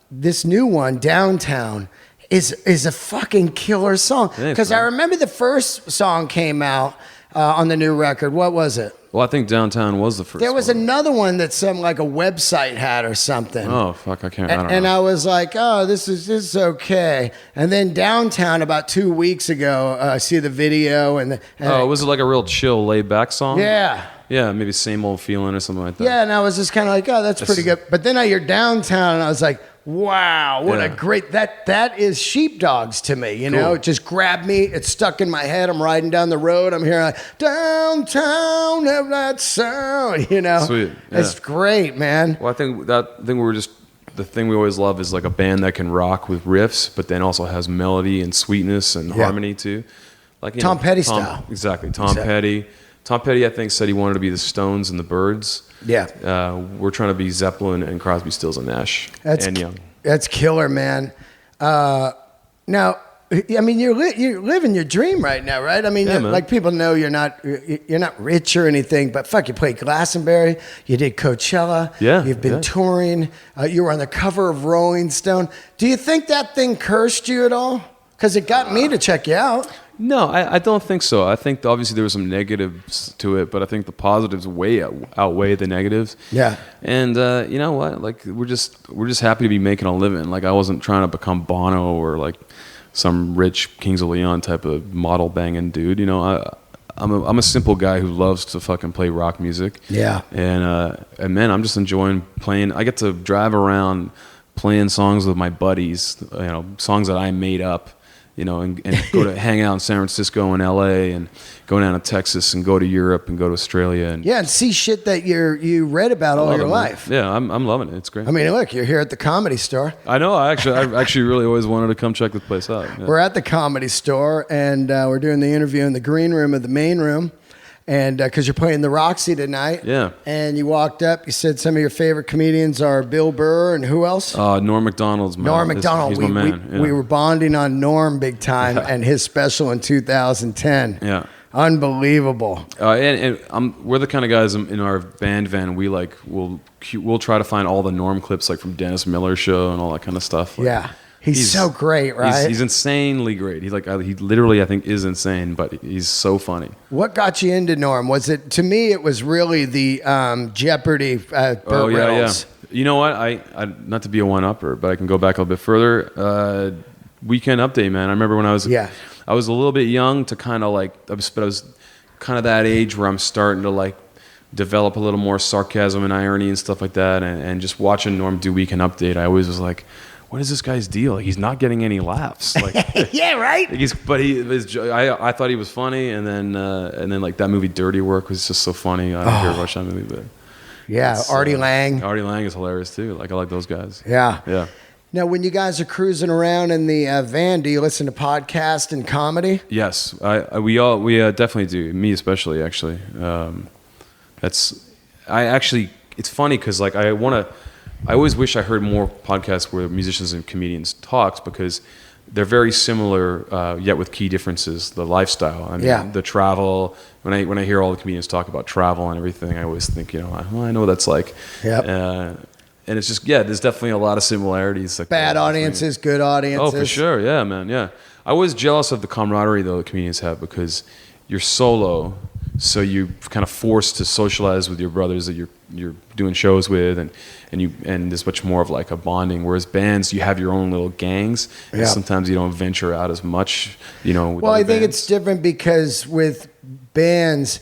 this new one, Downtown, is a fucking killer song. Because I remember the first song came out on the new record. What was it? Well, I think Downtown was the first. There was another one that some like a website had or something. Oh fuck, I don't know. And I was like, oh, this is okay. And then Downtown about 2 weeks ago, I see the video and was it like a real chill, laid back song? Yeah. Yeah, maybe Same Old Feeling or something like that. Yeah, and I was just kind of like, oh, that's pretty good. But then I hear Downtown, and I was like, wow, what a great, that is Sheepdogs to me, you know? It just grabbed me, it's stuck in my head, I'm riding down the road, I'm hearing like, Downtown, have that sound, you know? Sweet. Yeah. It's great, man. Well, I think the thing we always love is like a band that can rock with riffs, but then also has melody and sweetness and harmony too. Like Tom Petty style. Exactly, Tom Petty. Tom Petty, I think, said he wanted to be the Stones and the Byrds. Yeah. We're trying to be Zeppelin and Crosby, Stills and Nash and Young. That's killer, man. Now, I mean, you're living your dream right now, right? I mean, like people know you're not rich or anything, but fuck, you played Glastonbury, you did Coachella, you've been touring, you were on the cover of Rolling Stone. Do you think that thing cursed you at all? Because it got me to check you out. No, I don't think so. I think obviously there were some negatives to it, but I think the positives way outweigh the negatives. Yeah. And you know what? Like we're just happy to be making a living. Like I wasn't trying to become Bono or like some rich Kings of Leon type of model banging dude. You know, I'm a simple guy who loves to fucking play rock music. Yeah. And man, I'm just enjoying playing. I get to drive around playing songs with my buddies. You know, songs that I made up. and go to hang out in San Francisco and LA and go down to Texas and go to Europe and go to Australia and see shit that you read about all your life. Yeah, I'm loving it. It's great. I mean, look, you're here at the Comedy Store. I know. I actually really always wanted to come check the place out. Yeah. We're at the Comedy Store, and we're doing the interview in the green room of the main room. And because you're playing the Roxy tonight. Yeah. And you walked up, you said some of your favorite comedians are Bill Burr and who else? Norm Macdonald's man. Norm Macdonald. He's my man. We were bonding on Norm big time and his special in 2010. Yeah. Unbelievable. We're the kind of guys in our band van, we'll try to find all the Norm clips like from Dennis Miller's show and all that kind of stuff. Like, yeah. He's so great, right? He's insanely great. He's he literally, I think, is insane, but he's so funny. What got you into Norm? To me, it was really the Jeopardy Burt Reynolds. Yeah. You know what? I not to be a one-upper, but I can go back a little bit further. Weekend Update, man. I remember when I was a little bit young to kind of I was kind of that age where I'm starting to develop a little more sarcasm and irony and stuff like that, and just watching Norm do Weekend Update, I always was like, what is this guy's deal? He's not getting any laughs. Yeah, right. I thought he was funny, and then that movie Dirty Work was just so funny. I don't care watch that movie, but Artie Lang. Artie Lang is hilarious too. I like those guys. Yeah. Now, when you guys are cruising around in the van, do you listen to podcasts and comedy? Yes, we definitely do. Me especially, actually. It's funny because I always wish I heard more podcasts where musicians and comedians talked, because they're very similar, yet with key differences. The lifestyle, the travel. When I hear all the comedians talk about travel and everything, I always think, I know what that's like. Yeah. And it's just, there's definitely a lot of similarities. Bad audiences, good audiences. Oh, for sure. Yeah, man. Yeah. I was jealous of the camaraderie, though, the comedians have, because you're solo, so you're kind of forced to socialize with your brothers that you're doing shows with, and there's much more of a bonding. Whereas bands, you have your own little gangs, and sometimes you don't venture out as much. Well, I think it's different because with bands,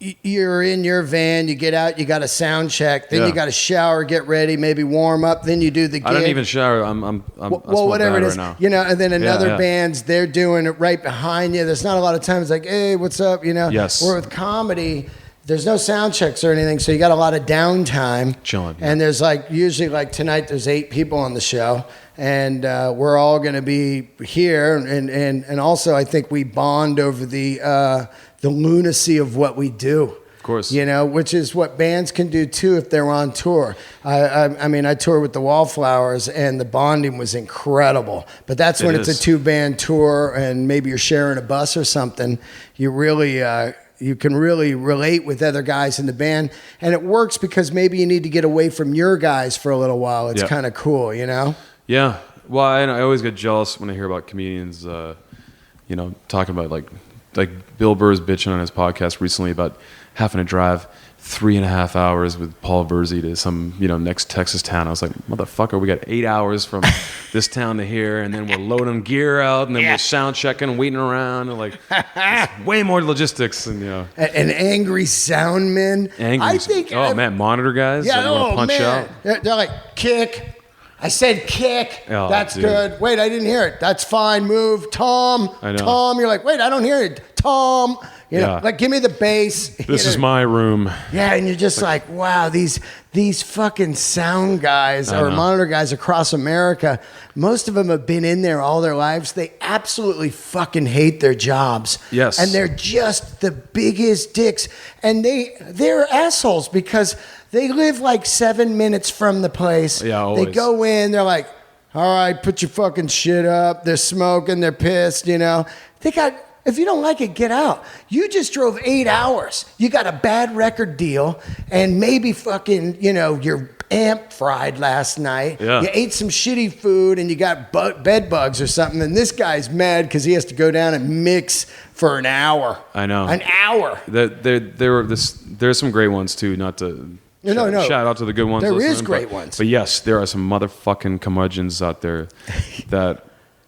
you're in your van, you get out, you got a sound check, then you got to shower, get ready, maybe warm up, then you do the gig. I don't even shower. I'm whatever it is, right now. And then another band's, they're doing it right behind you. There's not a lot of times hey, what's up, Yes. Or with comedy, there's no sound checks or anything, so you got a lot of downtime. Chilling. And there's usually tonight there's 8 people on the show, and we're all going to be here, and also I think we bond over the lunacy of what we do. Of course. Which is what bands can do too if they're on tour. I toured with the Wallflowers, and the bonding was incredible. But that's when it's a 2-band tour, and maybe you're sharing a bus or something. You really you can really relate with other guys in the band, and it works because maybe you need to get away from your guys for a little while. It's kind of cool, Yeah. Well, I always get jealous when I hear about comedians, talking about like Bill Burr's bitching on his podcast recently about having to drive 3.5 hours with Paul Verzi to some, next Texas town. I was like, motherfucker, we got 8 hours from this town to here, and then we're loading gear out, and then we're sound checking, waiting around, and it's way more logistics, and and angry sound men. I think. Oh man, monitor guys. Yeah. That you want to punch out. They're like, kick. I said kick. Oh, that's dude. good. Wait, I didn't hear it. That's fine. Move. Tom. I know. Tom. You're like, wait, I don't hear it. Tom. Give me the bass. This is my room. Yeah, and you're just like, wow, these fucking sound guys or monitor guys across America, most of them have been in there all their lives. They absolutely fucking hate their jobs. Yes. And they're just the biggest dicks. And they're assholes because they live 7 minutes from the place. Yeah, always. They go in, they're like, all right, put your fucking shit up. They're smoking, they're pissed, if you don't like it, get out. You just drove 8 hours. You got a bad record deal, and maybe fucking, your amp fried last night. Yeah. You ate some shitty food, and you got bed bugs or something, and this guy's mad because he has to go down and mix for an hour. I know. An hour. There's some great ones, too, not to... No. Shout out to the good ones. There is great ones. But yes, there are some motherfucking curmudgeons out there that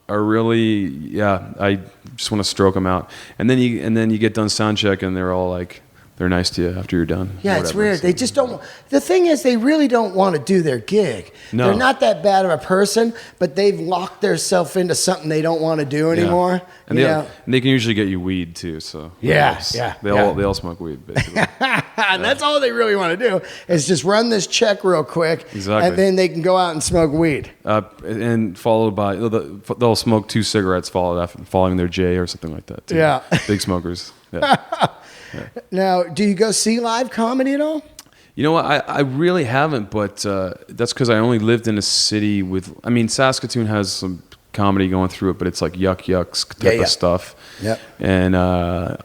are really, I just want to stroke them out. And then you get done sound check, and they're all like they're nice to you after you're done. Yeah, it's weird. They just don't. The thing is, they really don't want to do their gig. No. They're not that bad of a person, but they've locked themselves into something they don't want to do anymore. And they can usually get you weed too. So They all smoke weed basically. And that's all they really want to do is just run this check real quick, Exactly. and then they can go out and smoke weed. And followed by they'll smoke 2 cigarettes following their J or something like that. Too. Yeah. Big smokers. Yeah. Now, do you go see live comedy at all? You know what? I really haven't, but that's because I only lived in a city Saskatoon has some comedy going through it, but it's like yucks type of stuff. Yep. And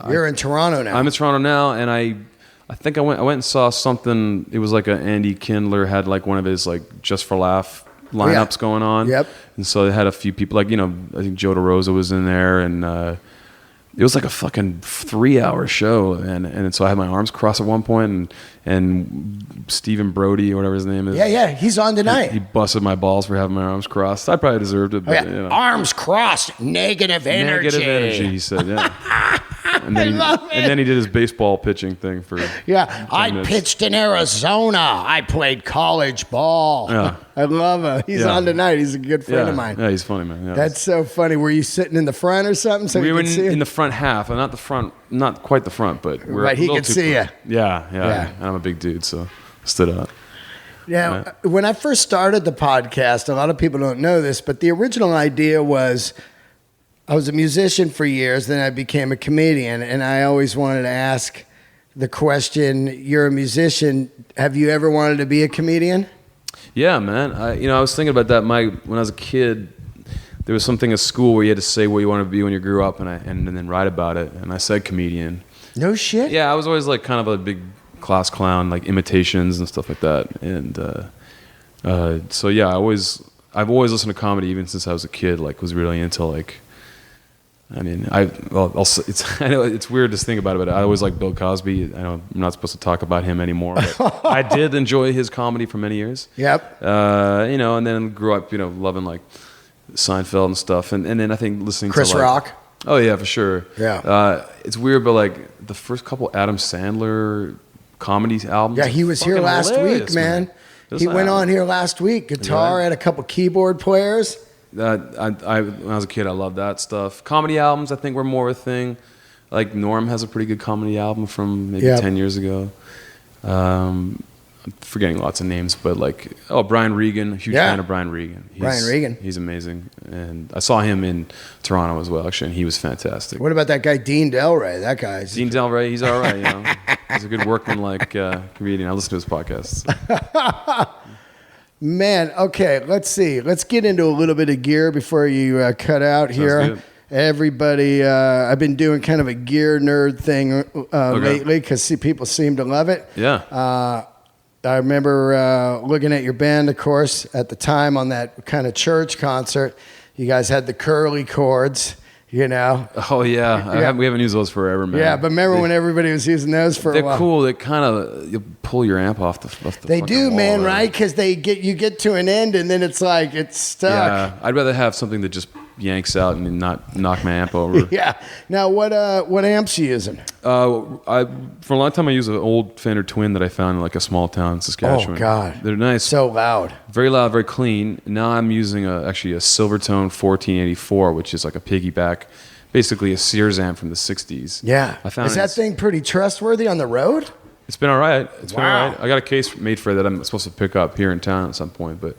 you're in Toronto now. I'm in Toronto now, and I think I went and saw something. It was like Andy Kindler had like one of his like Just for Laugh lineups going on. Yep. And so they had a few people like I think Joe DeRosa was in there, and it was like a fucking 3-hour show, and so I had my arms crossed at one point, and Stephen Brody or whatever his name is. Yeah, he's on tonight. He busted my balls for having my arms crossed. I probably deserved it. But, Arms crossed, negative energy. Negative energy, he said. Yeah. And then, and then he did his baseball pitching thing for. Yeah, I pitched in Arizona. I played college ball. Yeah. I love him. He's on tonight. He's a good friend of mine. Yeah, he's funny, man. Yeah. That's so funny. Were you sitting in the front or something? So we were see in the front half, and not the front, not quite the front, but we're right. He could see you. Yeah. And I'm a big dude, so I stood up. Now, when I first started the podcast, a lot of people don't know this, but the original idea was I was a musician for years, then I became a comedian, and I always wanted to ask the question, you're a musician, have you ever wanted to be a comedian? Yeah, man. I was thinking about that. When I was a kid, there was something at school where you had to say what you wanted to be when you grew up, and then write about it, and I said comedian. No shit? Yeah, I was always like kind of a big class clown, like imitations and stuff like that, and so yeah, I've always listened to comedy even since I was a kid. Like, was really into like. I mean, I know it's weird to think about it, but I always like Bill Cosby. I know I'm not supposed to talk about him anymore, but I did enjoy his comedy for many years. Yep. And then grew up, loving like Seinfeld and stuff, and then I think listening Chris to Rock. Oh yeah, for sure. Yeah. It's weird, but like the first couple Adam Sandler comedy albums. Yeah, he was here last week, man. He went on here last week. Guitar, had a couple keyboard players. When I was a kid, I loved that stuff. Comedy albums, I think, were more a thing. Like Norm has a pretty good comedy album from maybe 10 years ago. I'm forgetting lots of names, but like, Brian Regan, huge fan of Brian Regan. Brian Regan. He's amazing. And I saw him in Toronto as well, actually, and he was fantastic. What about that guy, Dean Delray? That guy's... Dean Delray, he's all right, He's a good workman-like comedian. I listen to his podcasts. Man, okay, let's see. Let's get into a little bit of gear before you cut out here. Everybody, I've been doing kind of a gear nerd thing lately because people seem to love it. Yeah. I remember looking at your band, of course, at the time on that kind of church concert. You guys had the curly cords. Oh yeah, we haven't used those forever, man. Yeah, but remember when everybody was using those for a while? They're cool. They kind of you pull your amp off the They do, wall, man, right? Because you get to an end and then it's like it's stuck. Yeah, I'd rather have something that just yanks out and not knock my amp over. Yeah. Now, what amps you using? For a long time I used an old Fender Twin that I found in like a small town in Saskatchewan. Oh God, they're nice. So loud, very clean. Now I'm using actually a Silvertone 1484, which is like a piggyback, basically a Sears amp from the '60s. Yeah. Is that thing pretty trustworthy on the road? It's been all right. Been all right. I got a case made for it that I'm supposed to pick up here in town at some point, but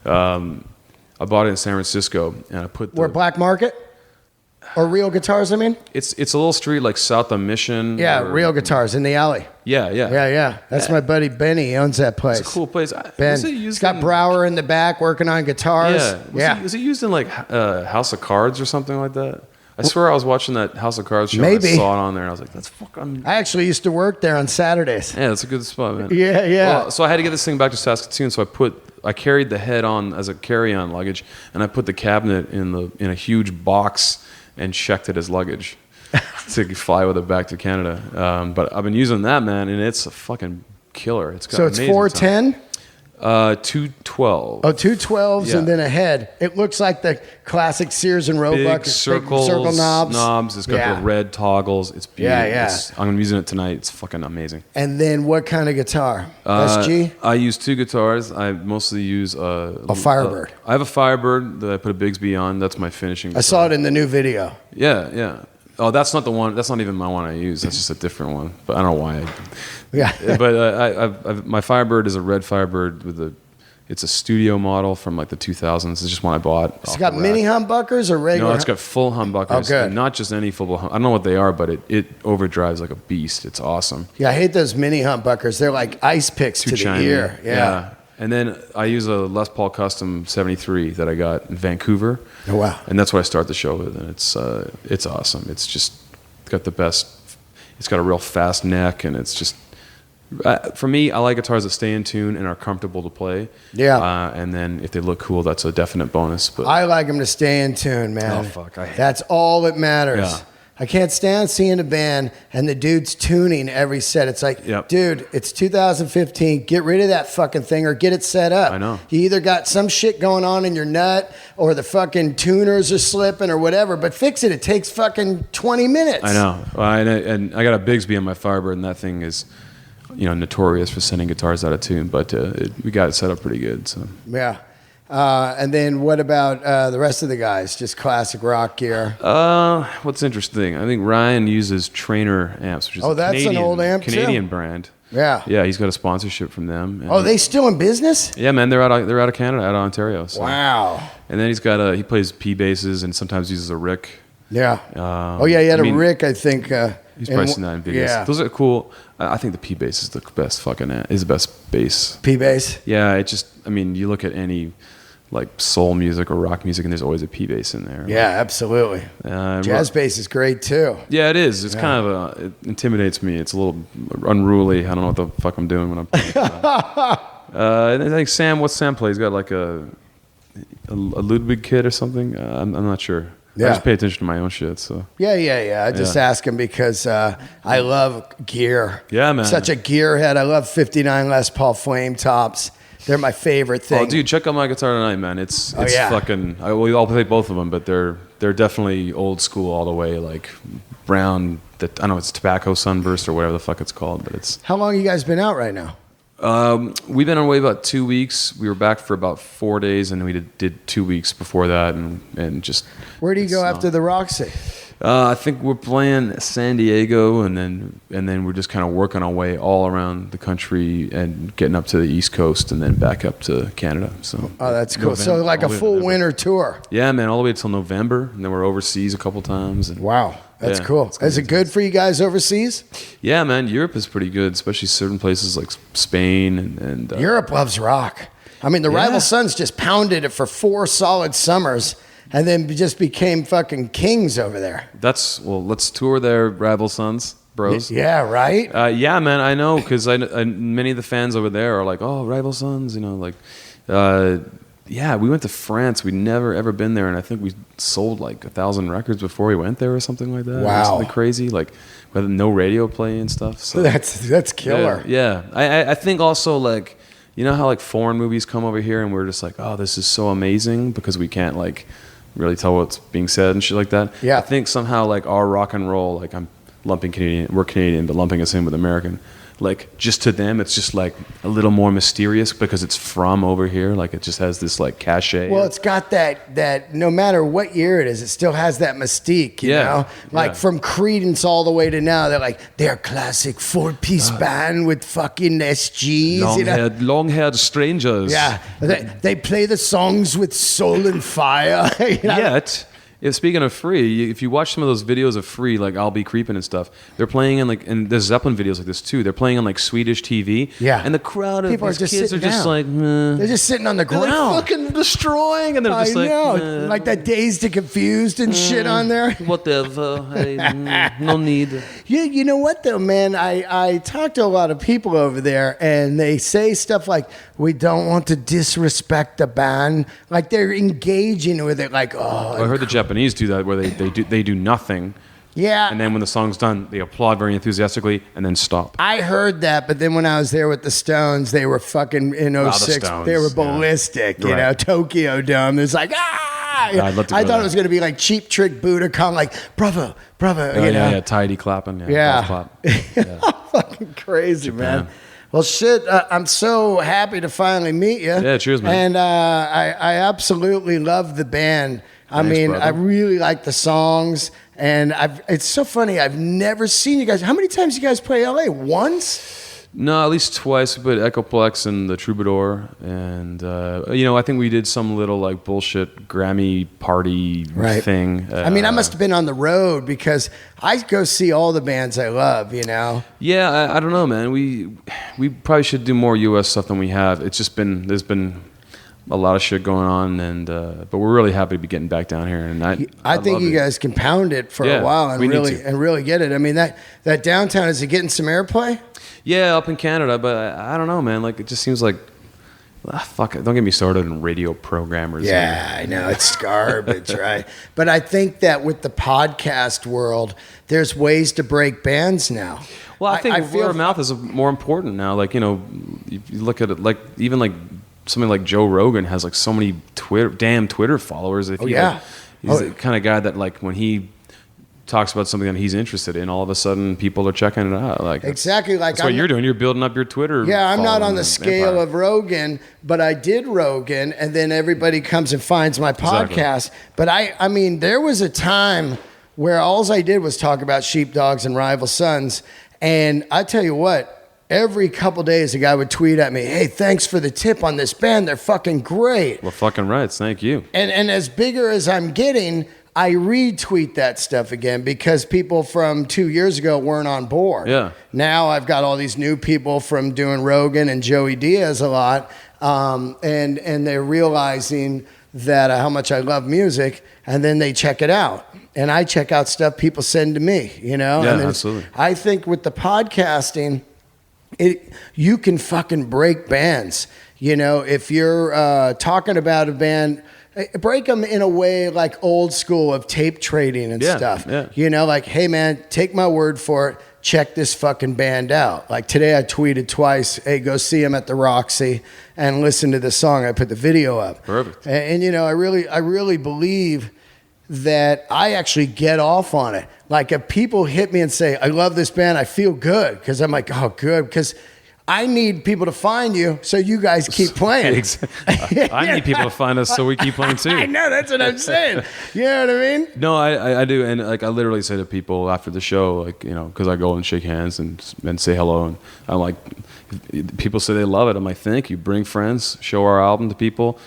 I bought it in San Francisco, and I put Where Black Market or Real Guitars? I mean, it's a little street like south of Mission. Yeah, Real Guitars in the alley. Yeah. That's my buddy Benny. He owns that place. It's a cool place. Ben, he's got Brower in the back working on guitars. Was it used in like House of Cards or something like that? I swear I was watching that House of Cards show. Maybe. And I saw it on there, and I was like, "That's fucking." I actually used to work there on Saturdays. Yeah, that's a good spot, man. Yeah. Well, so I had to get this thing back to Saskatoon, so I carried the head on as a carry-on luggage, and I put the cabinet in a huge box and checked it as luggage to fly with it back to Canada. But I've been using that, man, and it's a fucking killer. It's got so it's 410. 212. Oh, 212s and then a head. It looks like the classic Sears and Roebuck. Big circles, big circle knobs. It's got the red toggles. It's beautiful. Yeah. I'm using it tonight. It's fucking amazing. And then what kind of guitar? SG? I use 2 guitars. I mostly use a Firebird. I have a Firebird that I put a Bigsby on. That's my finishing guitar. I saw it in the new video. Yeah. Oh, that's not the one. That's not even my one I use. That's just a different one. But I don't know why. But my Firebird is a red Firebird with it's a studio model from like the 2000s. It's just one I bought. It's got mini humbuckers or regular? No, it's got full humbuckers. Oh, good. And not just any full I don't know what they are, but it overdrives like a beast. It's awesome. Yeah, I hate those mini humbuckers. They're like ice picks to the ear. Yeah. And then I use a Les Paul Custom 73 that I got in Vancouver. Oh, wow. And that's what I start the show with. And it's awesome. It's got the best. It's got a real fast neck, and it's just for me. I like guitars that stay in tune and are comfortable to play. Yeah. And then if they look cool, that's a definite bonus. But I like them to stay in tune, man. Oh fuck! That's all that matters. Yeah. I can't stand seeing a band and the dude's tuning every set. It's like, dude, it's 2015. Get rid of that fucking thing or get it set up. I know. You either got some shit going on in your nut or the fucking tuners are slipping or whatever, but fix it. It takes fucking 20 minutes. I know. And I got a Bigsby on my Firebird, and that thing is, notorious for sending guitars out of tune. But we got it set up pretty good. So yeah. And then what about the rest of the guys? Just classic rock gear. What's interesting? I think Ryan uses Trainer amps, which is that's an old amp Canadian too? brand. Yeah. Yeah, he's got a sponsorship from them. And they still in business? Yeah, man, they're out of Canada, out of Ontario. So. Wow. And then he plays P basses and sometimes uses a Rick. Yeah. He had a Rick, I think. He's probably seen that in videos. Yeah. Those are cool. I think the P bass is the best is the best bass. P bass? Yeah, you look at any like soul music or rock music, and there's always a P bass in there. Yeah, absolutely. Jazz bass is great too. Yeah, it is. It's kind of it intimidates me. It's a little unruly. I don't know what the fuck I'm doing when I'm playing. And I think what's Sam play? He's got like a Ludwig kit or something. I'm not sure. Yeah. I just pay attention to my own shit. So yeah. I just ask him because I love gear. Yeah, man. Such a gearhead. I love 59 Les Paul flame tops. They're my favorite thing. Oh, dude, check out my guitar tonight, man. It's fucking. I'll play both of them, but they're definitely old school all the way, like brown. I don't know, it's tobacco sunburst or whatever the fuck it's called, but it's. How long you guys been out right now? We've been away about 2 weeks. We were back for about 4 days, and we did 2 weeks before that, and just. Where do you go after the Roxy? I think we're playing San Diego, and then we're just kind of working our way all around the country and getting up to the East Coast, and then back up to Canada. So. Oh, that's cool. So like a full winter tour. Yeah, man, all the way till November, and then we're overseas a couple times. And, wow, that's cool. Is it good for you guys overseas? Yeah, man, Europe is pretty good, especially certain places like Spain and. Europe loves rock. I mean, the Rival Sons just pounded it for 4 solid summers. And then just became fucking kings over there. Let's tour their Rival Sons, bros. Yeah, right? Yeah, man, I know, because many of the fans over there are like, oh, Rival Sons, yeah, we went to France. We'd never, ever been there, and I think we sold like 1,000 records before we went there or something like that. Wow. Something crazy, like with no radio play and stuff. So that's killer. Yeah. I think also, like, you know how like foreign movies come over here and we're just like, oh, this is so amazing because we can't like really tell what's being said and shit like that. Yeah. I think somehow like our rock and roll, like I'm lumping Canadian, we're Canadian, but lumping us in with American. Like just to them, it's just like a little more mysterious because it's from over here. Like it just has this like cachet. Well, it's got that no matter what year it is, it still has that mystique, you know? Like from Creedence all the way to now, they're like, they're a classic 4-piece band with fucking SGs. Long-haired strangers. Yeah. They play the songs with soul and fire. Yet... Speaking of Free, if you watch some of those videos of Free, like I'll Be Creeping and stuff, they're playing in like, and there's Zeppelin videos like this too. They're playing on like Swedish TV. Yeah. And the crowd of people these kids are just like, meh. They're just sitting on the ground. They're fucking destroying, and they're just like, meh. Like that Dazed and Confused and shit on there. Whatever. No need. You know what though, man? I talk to a lot of people over there, and they say stuff like, we don't want to disrespect the band. Like they're engaging with it like, oh. Well, I heard the Japanese do that where they do nothing Yeah. And then when the song's done, they applaud very enthusiastically and then stop. I heard that, but then when I was there with the Stones, they were fucking in the '06. Stones, They were ballistic, you know, Tokyo Dome. It's like, Yeah, I'd love to go I thought there. it was going to be like Cheap Trick Budokan, like, bravo, bravo. Oh, you know? yeah, tidy clapping. Yeah. Golf clap. Fucking crazy, Japan. man. Well, shit, I'm so happy to finally meet you. Yeah, cheers, man. And I absolutely love the band. I Thanks, mean, brother. I really like the songs. And it's so funny. I've never seen you guys. How many times you guys play LA? Once? No, at least twice. We played Echoplex and the Troubadour, and I think we did some little like bullshit Grammy party thing. I mean, I must have been on the road because I go see all the bands I love. You know. Yeah, I don't know, man. We probably should do more U.S. stuff than we have. It's just there's been a lot of shit going on, and but we're really happy to be getting back down here. And I think love you it. guys can pound it for a while and we need to. really get it. I mean, that downtown, is it getting some airplay? Yeah, up in Canada, but I don't know, man. Like, it just seems like, fuck it. Don't get me started on radio programmers. Yeah, I know. It's garbage, right? But I think that with the podcast world, there's ways to break bands now. Well, I think word of mouth is more important now. Like, you look at it, like, even like something like Joe Rogan has like so many Twitter followers. He's the kind of guy that, like, when he talks about something that he's interested in, all of a sudden people are checking it out. Like exactly, like that's what you're doing. You're building up your Twitter. Yeah, I'm not on the scale of Rogan, but I did Rogan, and then everybody comes and finds my podcast. Exactly. But I mean, there was a time where all I did was talk about Sheepdogs and Rival Sons, and I tell you what. Every couple days, a guy would tweet at me, "Hey, thanks for the tip on this band. They're fucking great." Well, fucking right. Thank you. And as bigger as I'm getting, I retweet that stuff again because people from 2 years ago weren't on board. Yeah. Now I've got all these new people from doing Rogan and Joey Diaz a lot, and they're realizing that how much I love music, and then they check it out. And I check out stuff people send to me, you know? Yeah, and absolutely. I think with the podcasting, you can fucking break bands. You know, if you're talking about a band, break them in a way like old school of tape trading and stuff. Yeah. You know, like, hey man, take my word for it. Check this fucking band out. Like today I tweeted twice, hey, go see them at the Roxy and listen to the song. I put the video up. Perfect. And you know, I really believe that I actually get off on it. Like if people hit me and say, I love this band, I feel good. Because I'm like, oh, good. Because I need people to find you so you guys keep playing. I need people to find us so we keep playing too. I know, that's what I'm saying. You know what I mean? No, I do. And like I literally say to people after the show, like, you know, because I go and shake hands and say hello. And I'm like, people say they love it. I'm like, thank you. Bring friends, show our album to people.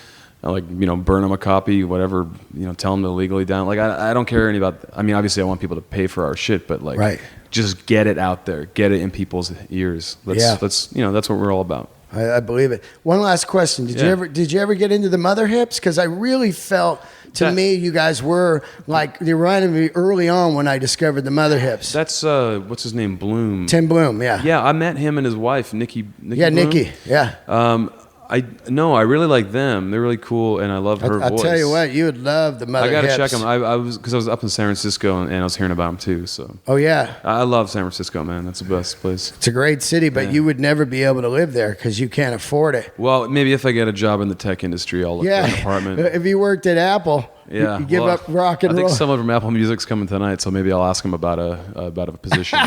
I like, you know, burn them a copy, whatever, you know, tell them to legally down. Like, I don't care any about, I mean, obviously I want people to pay for our shit, but like, just get it out there, get it in people's ears. Let's, you know, that's what we're all about. I believe it. One last question. Did you ever get into the Mother Hips? Because I really felt, to me, you guys were like, they reminded me early on when I discovered the Mother Hips. That's, what's his name? Bloom. Tim Bloom, yeah. Yeah, I met him and his wife, Nikki Yeah, Bloom. Nikki, yeah. I really like them. They're really cool, and I love her voice. I'll tell you what, you would love the Mother Hips. I gotta check them. I was up in San Francisco, and I was hearing about them too. So. Oh yeah. I love San Francisco, man. That's the best place. It's a great city, but you would never be able to live there because you can't afford it. Well, maybe if I get a job in the tech industry, I'll look for an apartment. If you worked at Apple. Yeah, you give up rock and roll. I think someone from Apple Music's coming tonight, so maybe I'll ask them about a position.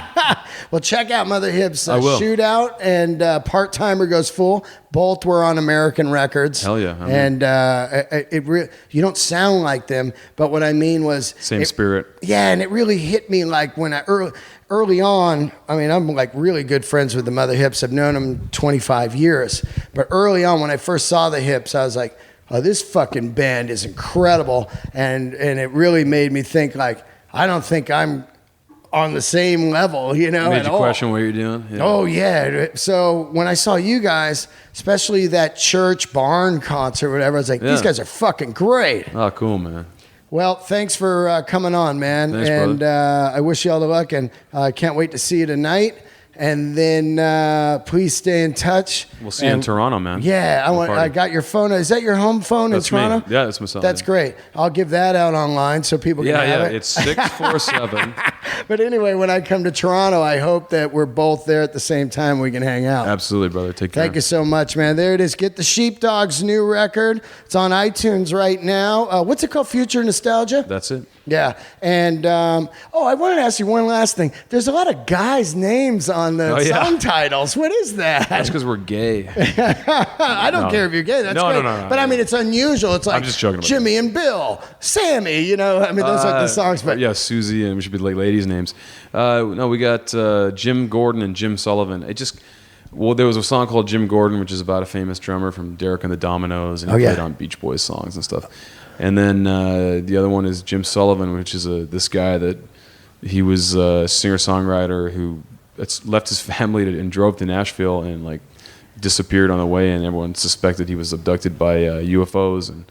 Well, check out Mother Hips. I will. Shootout and Part Timer Goes Full. Both were on American Records. Hell yeah! And you don't sound like them, but what I mean was same spirit. Yeah, and it really hit me like when I early on. I mean, I'm like really good friends with the Mother Hips. I've known them 25 years, but early on when I first saw the Hips, I was like, oh, this fucking band is incredible. And it really made me think, like, I don't think I'm on the same level, you know, made you question what you're doing? Yeah. Oh, yeah. So when I saw you guys, especially that church barn concert or whatever, I was like, these guys are fucking great. Oh, cool, man. Well, thanks for coming on, man. Thanks, and brother. I wish you all the luck, and I can't wait to see you tonight. And then please stay in touch. We'll see you in Toronto, man. Yeah, I got your phone. Is that your home phone in Toronto? Me. Yeah, that's myself. That's great. I'll give that out online so people can have it. Yeah, it's 647. But anyway, when I come to Toronto, I hope that we're both there at the same time. We can hang out. Absolutely, brother. Take care. Thank you so much, man. There it is. Get the Sheepdogs' new record. It's on iTunes right now. What's it called? Future Nostalgia? That's it. Yeah. And, I wanted to ask you one last thing. There's a lot of guys' names on the song titles. What is that? That's because we're gay. I don't care if you're gay. That's great. No. But I mean, it's unusual. It's like I'm just joking about Jimmy and Bill, Sammy, I mean, those are the songs. But yeah, Susie, and we should be like ladies' names. No, we got Jim Gordon and Jim Sullivan. There was a song called Jim Gordon, which is about a famous drummer from Derek and the Dominoes, and he played on Beach Boys songs and stuff. And then the other one is Jim Sullivan, which is this guy that he was a singer-songwriter who left his family and drove to Nashville and like disappeared on the way, and everyone suspected he was abducted by UFOs. And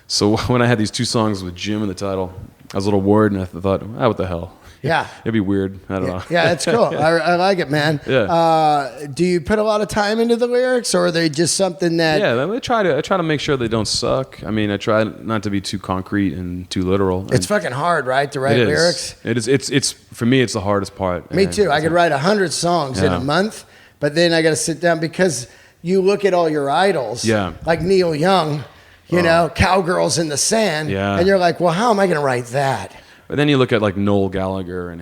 so when I had these two songs with Jim in the title, I was a little worried, and I thought, what the hell? Yeah. It'd be weird. I don't know. Yeah, it's cool. I like it, man. Yeah. Do you put a lot of time into the lyrics, or are they just something that... Yeah, I try to make sure they don't suck. I mean, I try not to be too concrete and too literal. It's fucking hard, right, to write lyrics? It is. It's for me, it's the hardest part. Me too. I could write 100 songs in a month, but then I got to sit down because you look at all your idols, like Neil Young, Cowgirls in the Sand, and you're like, well, how am I going to write that? But then you look at like Noel Gallagher, and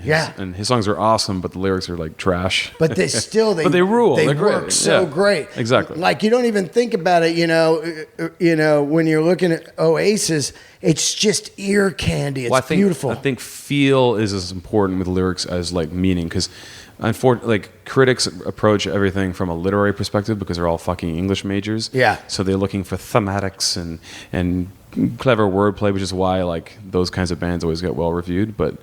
his songs are awesome, but the lyrics are like trash. But they still but they rule. They They're work great. so great. Exactly. Like you don't even think about it. When you're looking at Oasis, it's just ear candy. It's beautiful. I think feel is as important with lyrics as like meaning, because like critics approach everything from a literary perspective because they're all fucking English majors. Yeah. So they're looking for thematics and clever wordplay, which is why like those kinds of bands always get well reviewed. But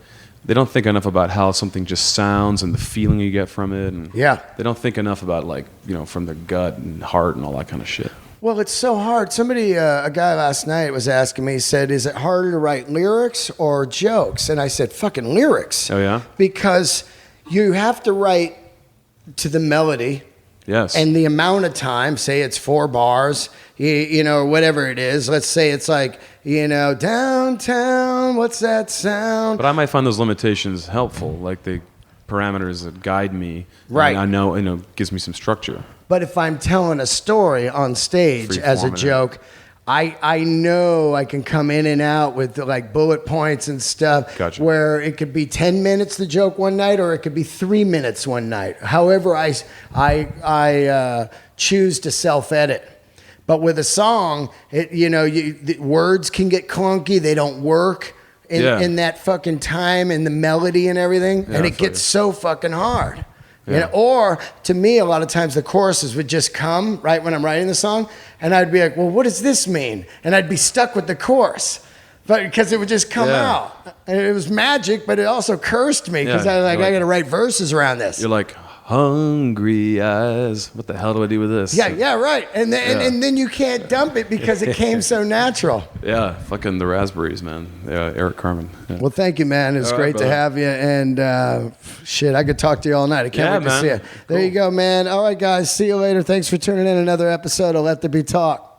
they don't think enough about how something just sounds and the feeling you get from it. And they don't think enough about like from their gut and heart and all that kind of shit. Well, it's so hard. Somebody, a guy last night was asking me, he said, is it harder to write lyrics or jokes? And I said, fucking lyrics. Oh, yeah? Because you have to write to the melody. Yes. And the amount of time, say it's 4 bars, or whatever it is. Let's say it's like, downtown, what's that sound? But I might find those limitations helpful, like the parameters that guide me. Right. I know, gives me some structure. But if I'm telling a story on stage as a joke, I know I can come in and out with like bullet points and stuff. Gotcha. Where it could be 10 minutes the joke one night, or it could be 3 minutes one night. However, I choose to self-edit. But with a song, the words can get clunky. They don't work in that fucking time and the melody and everything, and it gets so fucking hard. Yeah. Or to me, a lot of times the choruses would just come right when I'm writing the song, and I'd be like, well, what does this mean? And I'd be stuck with the chorus, but because it would just come out. And it was magic, but it also cursed me because I got to write verses around this. You're like, hungry eyes. What the hell do I do with this? Yeah, right. And then you can't dump it because it came so natural. Yeah, fucking the raspberries, man. Eric Carmen. Yeah. Well, thank you, man. It was great to have you. And I could talk to you all night. I can't wait to see you. There you go, man. All right, guys. See you later. Thanks for tuning in. Another episode of Let There Be Talk.